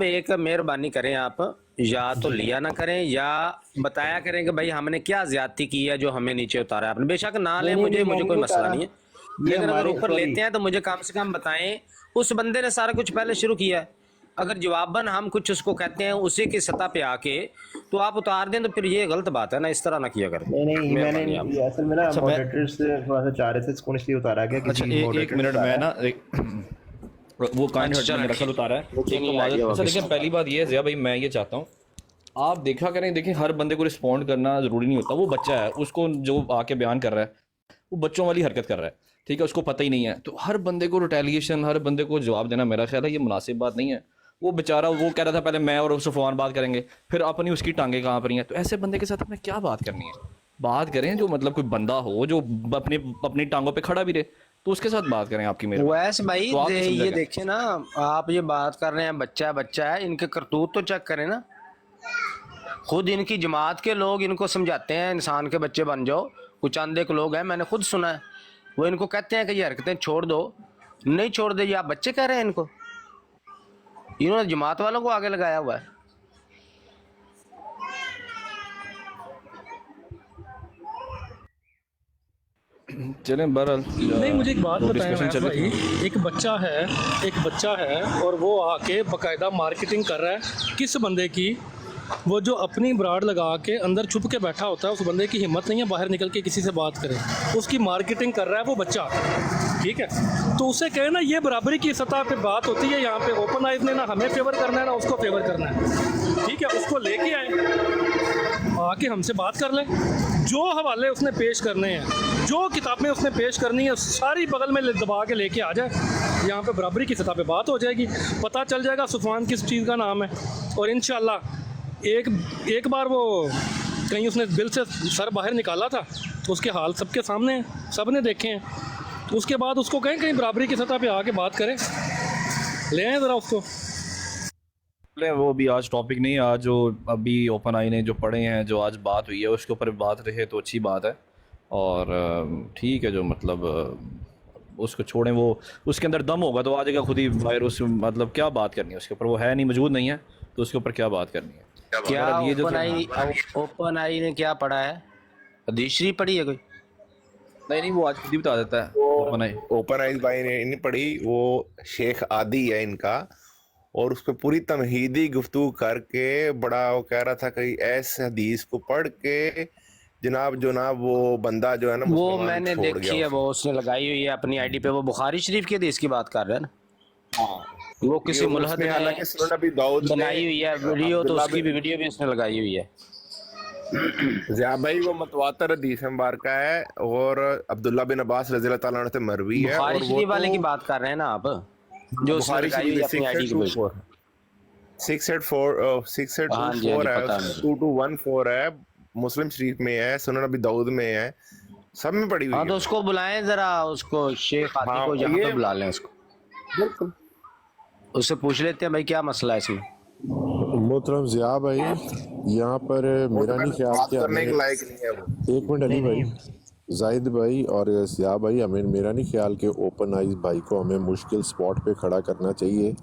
एक मेहरबानी करें आप, या तो लिया ना करें या बताया करें कि भाई हमने क्या ज्यादती की है जो हमें नीचे उतारा है आपने। बेशक ना नहीं लें, नहीं मुझे नहीं, मुझे मैंने कोई नहीं मसला उतारा। नहीं है, ये लेकिन अगर हमारे ऊपर सॉरी, लेते हैं तो मुझे कम से कम बताएं उस बंदे ने सारा कुछ पहले शुरू किया है। अगर जवाबन हम कुछ उसको कहते हैं उसी की सतह पे आके तो आप उतार दें तो फिर ये गलत बात है ना, इस तरह ना किया करें। नहीं नहीं, मैंने मेहरबानी नहीं आप। किया असल में ना, अच्छा मैं मॉडरेटर से थोड़ा सा चाह रहे थे, इसको इसलिए उतारा गया, अच्छा किसी एक मॉडरेटर ने मिनट मैं उतारा ना है। वो काइंड अच्छा हर्ट में चलो दरअसल ठीक, उतारा है। मुझे एक तो नहीं माजरत। आइडिया अच्छा वापस। देखिए पहली बात ये है ज़िया भाई, मैं ये चाहता हूँ आप देखा करें, देखिए हर बंदे को रिस्पॉन्ड करना ज़रूरी नहीं होता। वो बच्चा है, उसको जो आके बयान कर रहा है वो बच्चों वाली हरकत कर रहा है, ठीक है, उसको पता ही नहीं है। तो हर बंदे को रिटेलिएशन, हर बंदे को जवाब देना मेरा ख्याल है ये मुनासिब बात नहीं है। वो बेचारा वो कह रहा था पहले मैं और सफ़वान बात करेंगे, फिर अपनी उसकी टांगे कहाँ पर हैं। तो ऐसे बंदे के साथ हमें क्या बात करनी है? बात करें जो मतलब कोई बंदा हो जो अपनी अपनी टांगों पे खड़ा भी रहे, तो उसके साथ बात करें। आपकी मेहरबानी, वैसे भाई तो आप नहीं समझा ये क्या? देखिए ना, आप ये बात कर रहे हैं बच्चा बच्चा है, इनके करतूत तो चेक करें ना। खुद इनकी जमात के लोग इनको समझाते हैं इंसान के बच्चे बन जाओ। कुछ अंधे के लोग हैं, मैंने खुद सुना है, वो इनको कहते हैं कि ये हरकतें छोड़ दो, नहीं छोड़ दे, ये आप बच्चे कह रहे हैं इनको। इन्होंने जमात वालों को आगे लगाया हुआ है। चलें बहरहाल नहीं, मुझे एक बात जो बताएं डिस्कशन वैस चले भाई, एक बच्चा है और वो आके बाकायदा मार्केटिंग कर रहा है किस बंदे की, वो जो अपनी ब्राड लगा के अंदर छुप के बैठा होता है, उस बंदे की हिम्मत नहीं है बाहर निकल के किसी से बात करे, उसकी मार्केटिंग कर रहा है वो बच्चा, ठीक है। तो उससे कहे ना, ये बराबरी की सतह पे बात होती है। यहाँ पे ओपन आइज ने ना हमें फेवर करना है ना उसको फेवर करना है, ठीक है। उसको लेके आए, आके हमसे बात कर ले, जो हवाले उसने पेश करने हैं, जो किताबें उसने पेश करनी है, सारी बगल में दबा के लेके आ जाए। यहाँ पे बराबरी की सतह पे बात हो जाएगी, पता चल जाएगा सफ़वान किस चीज़ का नाम है। और इंशाल्लाह एक बार वो कहीं उसने बिल से सर बाहर निकाला था, तो उसके हाल सबके सामने हैं, सब ने देखे हैं। उसके बाद उसको कहें कहीं बराबरी की सतह पे आके बात करें, ले आए ज़रा उसको। वो भी आज टॉपिक नहीं है। आज जो अभी ओपन आई ने जो पढ़े हैं, जो आज बात हुई है उसके ऊपर बात रहे तो अच्छी बात है। और ठीक है, जो मतलब उसको छोड़ें, वो उसके अंदर दम होगा तो आ जाएगा खुद ही वायरस। मतलब क्या बात करनी है उसके ऊपर, वो है नहीं, मौजूद नहीं है, तो उसके ऊपर क्या बात करनी है? क्या ये जो ओपन आई ने क्या पढ़ा है? हदीस शरीफ पढ़ी है कोई? नहीं वो आज खुद ही बता देता है। ओपन आई ओपन आइज भाई ने नहीं पढ़ी, वो शेख आदि है इनका, और उस पर पूरी तमहीदी गुफ्तगू करके बड़ा वो कह रहा था कि ऐसे हदीस को पढ़ के जनाब वो बंदा जो है ना वो मुसलमान मैंने छोड़ देखी है, गया। वो उसने लगाई हुई है अपनी आईडी पे, वो बुखारी शरीफ की हदीस की बात कर रहे हैं ना। हाँ, वो किसी ये मुल्हद उसने ने हालांकि सुनन अबी दाऊद ने बनाई हुई है वीडियो, तो अब्दुल्ला उसकी भी वीडियो भी उसने लगाई हुई है। ज़िया भाई वो मतवातर हदीस मुबारका है, और अब्दुल्ला बिन अब्बास रज़ी अल्लाह ताला अन्हु से मरवी है, बुखारी और वो शरीफ वाले तो की बात कर रहे हैं ना आप, जो उसने बुखारी लगाई हुई है अपनी आईडी के पे। 684 है, पता है मुझे। 2214 है, मुस्लिम शरीफ में है, सुनन अबी दाऊद में है, सब में पड़ी हुई हाँ है। तो उसको बुलाएं जरा, उसको शेख आदि हाँ, को यहाँ ये पे बुला लें उसको, बिल्कुल उससे पूछ लेते हैं भाई क्या मसला है इसमें। मोहतरम ज़िया भाई, यहाँ पर मेरा नहीं ख्याल बात कि करने के हमें, लायक नहीं है वो। एक मिनट अली भाई, जाहिद भाई और ज़िया भाई, हमें मेरा नहीं ख्याल कि ओपन आइज भाई को हमें मुश्किल स्पॉट पे खड़ा करना चाहिए।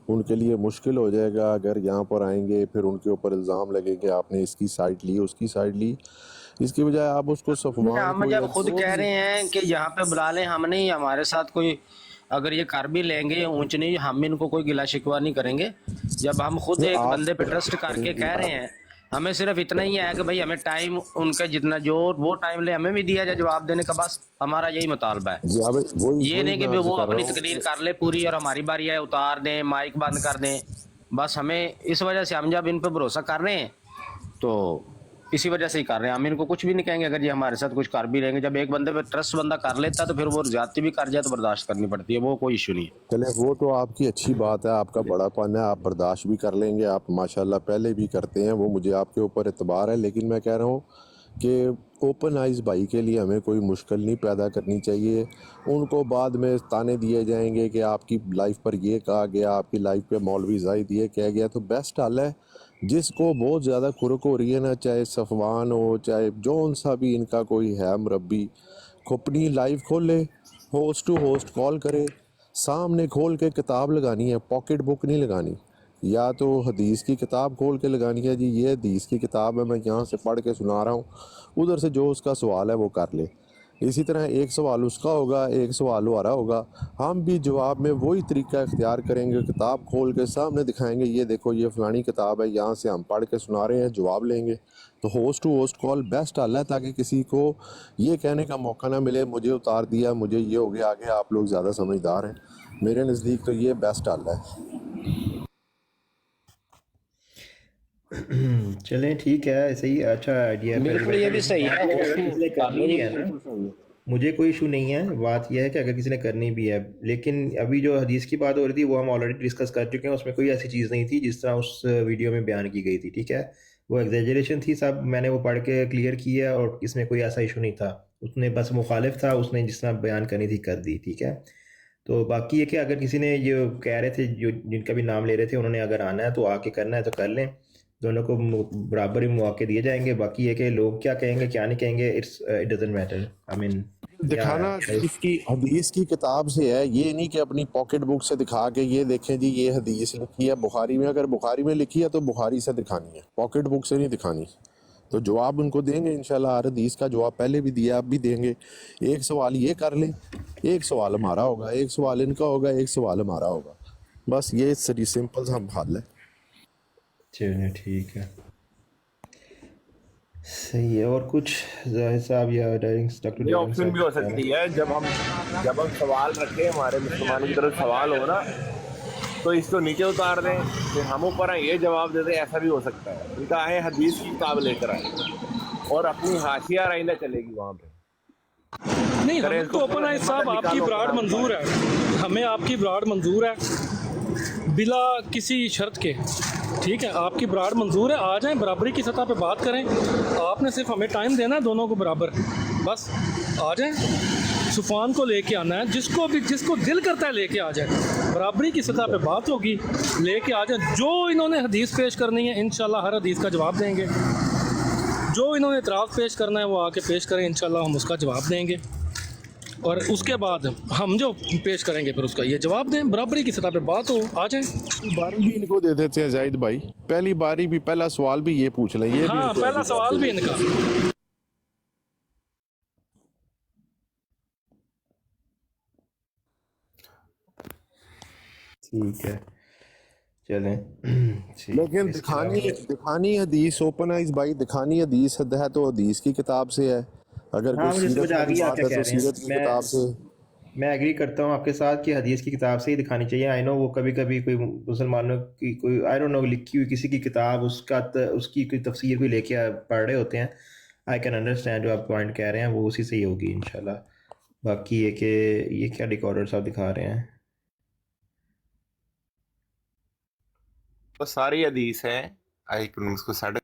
उनके लिए मुश्किल हो जाएगा अगर यहाँ पर आएंगे, फिर उनके ऊपर इल्ज़ाम लगेंगे आपने इसकी साइड ली उसकी साइड ली। इसकी बजाय आप उसको सफ़वान हम को जब या खुद जो कह भी, रहे हैं कि यहाँ पे बुला लें, हम नहीं, हमारे साथ कोई अगर ये कर भी लेंगे ऊंच नहीं, हम इनको कोई गिला शिकवा नहीं करेंगे। जब हम खुद एक आप बंदे पे ट्रस्ट करके कह रहे हैं, हमें सिर्फ इतना ही है कि भाई हमें टाइम उनका जितना जो वो टाइम ले हमें भी दिया जाए जवाब देने का, बस हमारा यही मुतालबा है। ज़िया भाई वही ये वही नहीं कि मैं अर्ज़ वो कर अपनी रहा तकरीर हूँ। कर ले पूरी और हमारी बारी है उतार दें, माइक बंद कर दें। बस हमें इस वजह से, हम जब इन पे भरोसा कर रहे हैं तो इसी वजह से ही कर रहे हैं, हम इनको कुछ भी नहीं कहेंगे अगर ये हमारे साथ कुछ कर भी रहेंगे। जब एक बंदे पे ट्रस्ट बंदा कर लेता है तो फिर वो ज्यादती भी कर जाए तो बर्दाश्त करनी पड़ती है, वो कोई इशू नहीं है। चले वो तो आपकी अच्छी बात है, आपका बड़ापन है, आप बर्दाश्त भी कर लेंगे, आप माशाल्लाह पहले भी करते हैं, वो मुझे आपके ऊपर एतबार है। लेकिन मैं कह रहा हूँ कि ओपन आइज़ भाई के लिए हमें कोई मुश्किल नहीं पैदा करनी चाहिए। उनको बाद में ताने दिए जाएंगे कि आपकी लाइफ पर ये कहा गया, आपकी लाइफ पे मौलवी ज़ाहिद ये कह गया। तो बेस्ट हल है, जिसको बहुत ज़्यादा खुरक हो रही है ना, चाहे सफ़वान हो चाहे जौन सा भी इनका कोई है मुरब्बी, अपनी लाइव खोले, होस्ट टू होस्ट कॉल करे, सामने खोल के किताब लगानी है, पॉकेट बुक नहीं लगानी। या तो हदीस की किताब खोल के लगानी है, जी ये हदीस की किताब है, मैं यहाँ से पढ़ के सुना रहा हूँ, उधर से जो उसका सवाल है वो कर ले। इसी तरह एक सवाल उसका होगा, एक सवाल हमारा होगा, हम भी जवाब में वही तरीका इख्तियार करेंगे, किताब खोल के सामने दिखाएंगे, ये देखो ये फ़लानी किताब है, यहाँ से हम पढ़ के सुना रहे हैं, जवाब लेंगे। तो host to host call best हल है, ताकि किसी को ये कहने का मौका ना मिले मुझे उतार दिया, मुझे ये हो गया आगे, आप लोग ज़्यादा समझदार हैं। मेरे नज़दीक तो ये बेस्ट हल है। चलें ठीक है, सही, अच्छा आइडिया है। बिल्कुल ये भी सही है। अगर किसी ने करनी भी है ना, मुझे कोई इशू नहीं है। बात यह है कि अगर किसी ने करनी भी है, लेकिन अभी जो हदीस की बात हो रही थी वो हम ऑलरेडी डिस्कस कर चुके हैं, उसमें कोई ऐसी चीज़ नहीं थी जिस तरह उस वीडियो में बयान की गई थी, ठीक है। वो एग्जेजरेशन थी, सब मैंने वो पढ़ के क्लियर किया और इसमें कोई ऐसा इशू नहीं था। उसने बस मुखालिफ था, उसने जिस तरह बयान करनी थी कर दी, ठीक है। तो बाकी ये कि अगर किसी ने ये कह रहे थे, जो जिनका भी नाम ले रहे थे, उन्होंने अगर आना है तो आके करना है तो कर लें, दोनों को बराबर ही मौके दिए जाएंगे। बाकी ये कि लोग क्या कहेंगे क्या नहीं कहेंगे, it doesn't matter. I mean दिखाना इसकी हदीस की किताब से है, ये नहीं कि अपनी पॉकेट बुक से दिखा के ये देखें जी ये हदीस लिखी है बुखारी में, अगर बुखारी में लिखी है तो बुखारी से दिखानी है, पॉकेट बुक से नहीं दिखानी। तो जवाब उनको देंगे इंशाल्लाह, हर हदीस का जवाब पहले भी दिया, आप भी देंगे। एक सवाल ये कर लें, एक सवाल हमारा होगा, एक सवाल इनका होगा, एक सवाल हमारा होगा, बस ये सिंपल सा हल है। चलिए ठीक है, सही है। और कुछ जाहिद साहब या डॉक्टर ये ऑप्शन भी हो सकती है, जब हम सवाल रखें, हमारे मुसलमानों की तरफ सवाल हो ना, तो इसको नीचे उतार दें, फिर हम ऊपर आए ये जवाब दे दें, ऐसा भी हो सकता है। उनका आए हदीस की किताब लेकर आए और अपनी हाशिया राइंदा चलेगी वहाँ पे। नहीं, हमें तो ओपन आइज साहब आपकी ब्राड मंजूर है, हमें आपकी ब्राड मंजूर है बिला किसी शर्त के, ठीक है। आपकी ब्राड मंजूर है, आ जाएं, बराबरी की सतह पे बात करें। आपने सिर्फ हमें टाइम देना है, दोनों को बराबर, बस आ जाएं। सुफान को लेके आना है, जिसको दिल करता है लेके आ जाए, बराबरी की सतह पे बात होगी, लेके आ जाए। जो इन्होंने हदीस पेश करनी है इंशाल्लाह हर हदीस का जवाब देंगे, जो इन्होंने इतराफ़ पेश करना है वो आके पेश करें, इंशाल्लाह हम उसका जवाब देंगे। और उसके बाद हम जो पेश करेंगे फिर उसका ये जवाब दें, बराबरी की सतह पे बात हो, आ जाए। बारी भी इनको दे देते हैं जाहिद भाई, पहली बारी भी पहला सवाल भी ये पूछ लें, ये हाँ, भी पहला सवाल भी इनका। ठीक है, चलें। ठीक, लेकिन इसके अलावा- दिखानी हदीस ओपन आइज भाई, दिखानी हदीस है तो हदीस की किताब से है, अगर हाँ, कोई मुझे सीरत समझ आ की गई आप बात क्या है कह तो रहे हैं। सीरत की किताब से। मैं एग्री करता हूँ आपके साथ कि हदीस की किताब से ही दिखानी चाहिए। आई नो वो कभी कभी कोई मुसलमानों की कोई आई डोंट नो लिखी हुई किसी की किताब, उसकी कोई तफसीर कोई लेके पढ़ रहे होते हैं। आई कैन अंडरस्टैंड जो आप पॉइंट कह रहे हैं, वो उसी से ही होगी इंशाल्लाह। बाकी ये कि ये क्या डिकॉर्डर्स आप दिखा रहे हैं? तो सारी हदीस है, आई उसको साइड।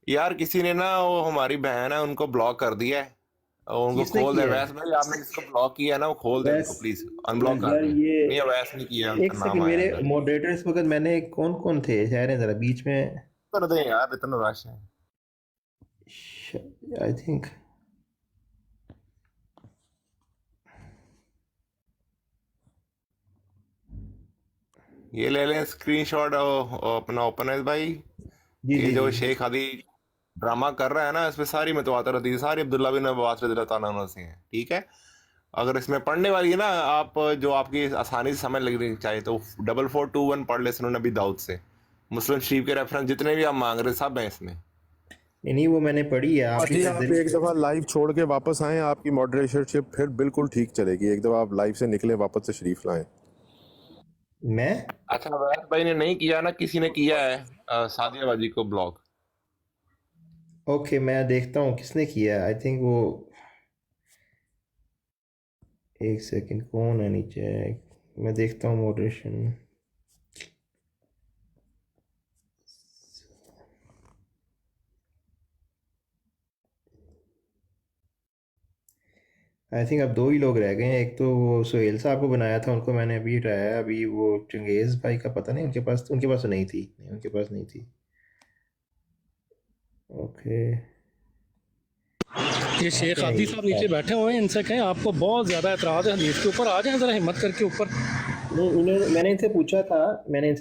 यार किसी ने ना, वो हमारी बहन है, उनको ब्लॉक कर दिया है, और उनको किसने खोल दे। किया है? वैस भाई आपने जिसको ब्लॉक किया है ना, वो खोल दे उनको, प्लीज अनब्लॉक कर यार दें। ये नहीं, वैस नहीं किया, एक उनका सेकंड, नाम आया मेरे है। मॉडरेटर इस वक्त मैंने कौन कौन थे ठहरे जरा बीच में। कर दे यार, इतना रश है। आई थिंक ये ले लें स्क्रीनशॉट अपना ओपन है भाई। जी ये जी जो जी। शेख हदी ड्रामा कर रहा है ना, इसमें सारी मुतवातिर हदीस सारी अब्दुल्ला बिन अब्बास रज़ियल्लाहु ताला अन्हु से हैं, ठीक है। अगर इसमें पढ़ने वाली है ना, आप जो आपकी आसानी से समझ लगनी चाहिए, तो 4421 पढ़ ले सुनन नबी दाऊद से। मुस्लिम शरीफ के रेफरेंस जितने भी आप मांग रहे सब हैं इसमें। नहीं वो मैंने पढ़ी है। आप जी, आप एक दफ़ा लाइव छोड़ के वापस आएँ, आपकी मॉडरेटरशिप फिर बिल्कुल ठीक चलेगी। एक दफ़ा आप लाइव से निकले, वापस तशरीफ लाएं। मैं अच्छा, वैस भाई ने नहीं किया ना, किसी ने किया है सादिया बाजी को ब्लॉक। ओके, मैं देखता हूँ किसने किया। आई थिंक वो, एक सेकंड, कौन है नीचे, मैं देखता हूँ मॉडरेशन। आई थिंक अब दो ही लोग रह गए हैं। एक तो वो सुहेल साहब को बनाया था, उनको मैंने अभी हटाया। अभी वो चंगेज़ भाई का पता नहीं, उनके पास तो नहीं थी, नहीं उनके पास नहीं थी। ओके, ये शेख आदि साहब नीचे बैठे हुए हैं, इनसे कहें आपको बहुत ज़्यादा एतराज़ है हदीस के ऊपर, आ जाएं ज़रा हिम्मत करके ऊपर। मैंने इनसे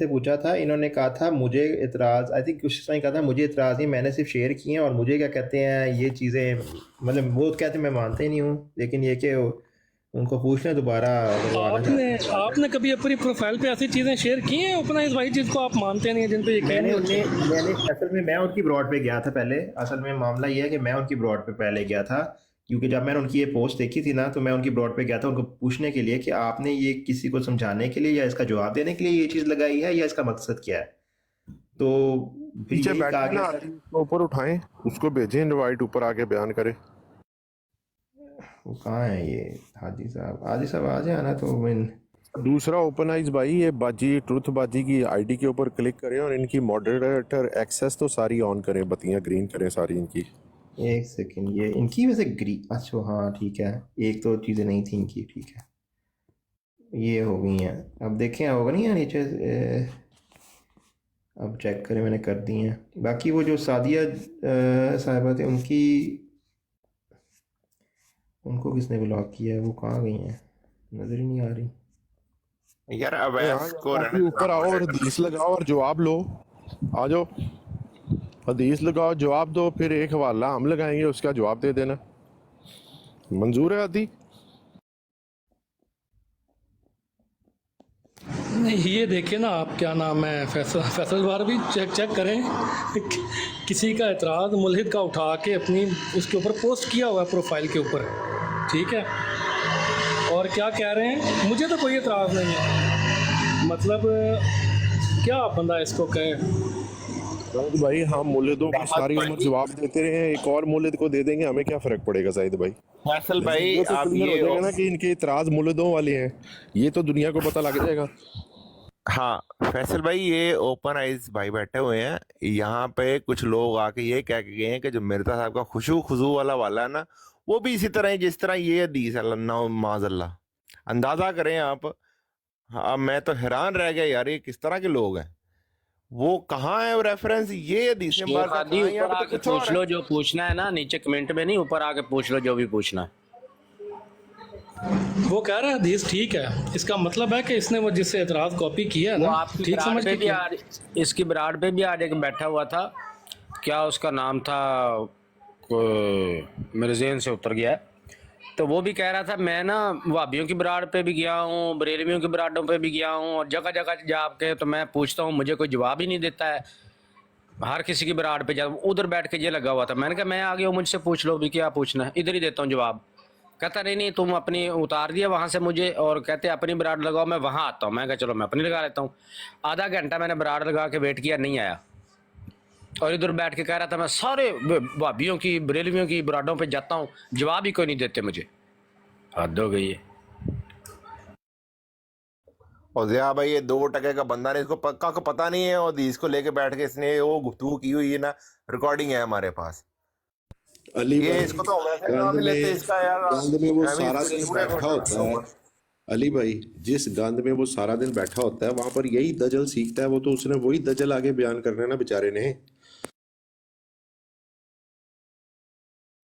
पूछा था, इन्होंने कहा था मुझे इतराज़, आई थिंक कुछ समय कहा था मुझे इतराज़ नहीं, मैंने सिर्फ शेयर किए हैं और मुझे क्या कहते हैं ये चीज़ें, मतलब वो कहते हैं मैं मानते ही नहीं हूँ, लेकिन ये कि उनको पूछ लें दोबारा अगर वो आना चाहते हैं। आपने कभी अपनी प्रोफाइल पे ऐसी चीज़ें शेयर की हैं ओपनाइज भाई जिसको आप मानते नहीं हैं, जिन पे यकीन नहीं? असल में मैं उनकी ब्रॉड पे गया था पहले, असल में मामला ये है कि मैं उनकी ब्रॉड पे पहले गया था, क्योंकि जब मैंने उनकी ये पोस्ट देखी थी ना, तो मैं उनकी ब्रॉड पे गया था उनको पूछने के लिए कि आपने ये किसी को समझाने के लिए या इसका जवाब देने के लिए ये चीज़ लगाई है या इसका मकसद क्या है। तो फिर पीछे यही बैठे कहा ना गया आदमी, उसको ऊपर उठाएं, उसको भेजें इनवाइट, ऊपर आके बयान करे। वो कहाँ है ये हाजी साहब आ जाए ना, तो मैं दूसरा ओपन आइज भाई, ये बाजी ट्रुथ बाजी की आईडी के ऊपर क्लिक करें और इनकी मॉडरेटर एक्सेस तो सारी ऑन करें, बत्तियां ग्रीन करें सारी इनकी। एक सेकंड, ये इनकी वैसे अच्छा हाँ ठीक है, एक तो चीज़ें नहीं थी इनकी, ठीक है ये हो गई हैं। अब देखें होगा नहीं है नीचे, अब चेक करें, मैंने कर दी हैं। बाकी वो जो सादिया साहिबा थे उनको किसने ब्लॉक किया है, वो कहाँ गई हैं, नज़र ही नहीं आ रही। यार यहाँ अवैस को काफी ऊपर आओ और हदीस लगाओ और जवाब लो, आ जाओ हदीस लगाओ जवाब दो, फिर एक हवाला हम लगाएंगे उसका जवाब दे देना। मंजूर है आदि? नहीं, ये देखिए ना आप, क्या नाम है, फैसल बार भी चेक करें किसी का एतराज़ मुल्हिद का उठा के अपनी उसके ऊपर पोस्ट किया हुआ है प्रोफाइल के ऊपर, ठीक है, और क्या कह रहे हैं, मुझे तो कोई एतराज़ नहीं है, मतलब क्या बंदा इसको कहे। भाई हम मुल्लिदों को सारी उम्र जवाब देते रहे हैं, एक और मुल्लिद को दे देंगे, हमें क्या फर्क पड़ेगा जाहिद भाई। फैसल भाई ये तो आप क्लियर हो ये जाएगा ना कि इनके इतराज मुल्लिदों वाले हैं, ये तो दुनिया को पता लग जाएगा। हाँ फैसल भाई, ये ओपन आइज भाई बैठे हुए हैं यहाँ पे, कुछ लोग आके ये कह के गए हैं कि जो मिर्जा साहब का खुशू खुजू वाला है ना, वो भी इसी तरह ही जिस तरह ये हदीस है, माजल्ला, अंदाजा करें आप। हाँ मैं तो हैरान रह गया यार, ये किस तरह के लोग हैं, वो कहाँ है रेफरेंस, ये हदीस शेख बार का आदि कहाँ है, यहाँ ऊपर पे तो आके कुछ और पूछ है। लो जो पूछना है ना, नीचे कमेंट में नहीं, ऊपर आके पूछ लो जो भी पूछना है। वो कह रहा है हदीस ठीक है, इसका मतलब है कि इसने वो जिससे एतराज़ कॉपी किया है वो ना, आपकी ठीक ब्राड समझ पे के भी किया। आज, इसकी ब्राड पे भी आज एक बैठा हुआ था, क्या उसका नाम था, मेरे ज़हन से उतर गया है, तो वो भी कह रहा था मैं ना वाबियों की ब्राड पे भी गया हूँ, बरेलवियों की ब्राडों पे भी गया हूँ, और जगह जगह जाके तो मैं पूछता हूँ, मुझे कोई जवाब ही नहीं देता है, हर किसी की ब्राड पे जा, उधर बैठ के ये लगा हुआ था। मैंने कहा मैं आ गया हूँ, मुझसे पूछ लो भी क्या पूछना है, इधर ही देता हूँ जवाब। कहता नहीं तुम अपनी उतार दिया वहाँ से मुझे, और कहते अपनी ब्राड लगाओ मैं वहाँ आता हूँ। मैं कहा चलो मैं अपनी लगा लेता हूँ। आधा घंटा मैंने ब्राड लगा के वेट किया, नहीं आया, और इधर बैठ के कह रहा था मैं सारे भाभियों की बरेलवियों की ब्राडों पे जाता हूँ, जवाब ही कोई नहीं देते मुझे। हद हो गई है। और जिया भाई ये 2 टके का बंदा नहीं, इसको पक्का को पता नहीं है, और इसको लेके बैठ के इसने वो गुफ्तगू की हुई है ना, रिकॉर्डिंग है हमारे पास। अली ये भाई इसको तो वैसे नाम ही लेते इसका यार, गंद में वो अभी सारा इसको दिन पूरे बैठा होता है, अली भाई जिस गंद में वो सारा दिन बैठा होता है वहां पर यही दजल सीखता है, वो तो उसने वही दजल आगे बयान करना है ना बेचारे ने।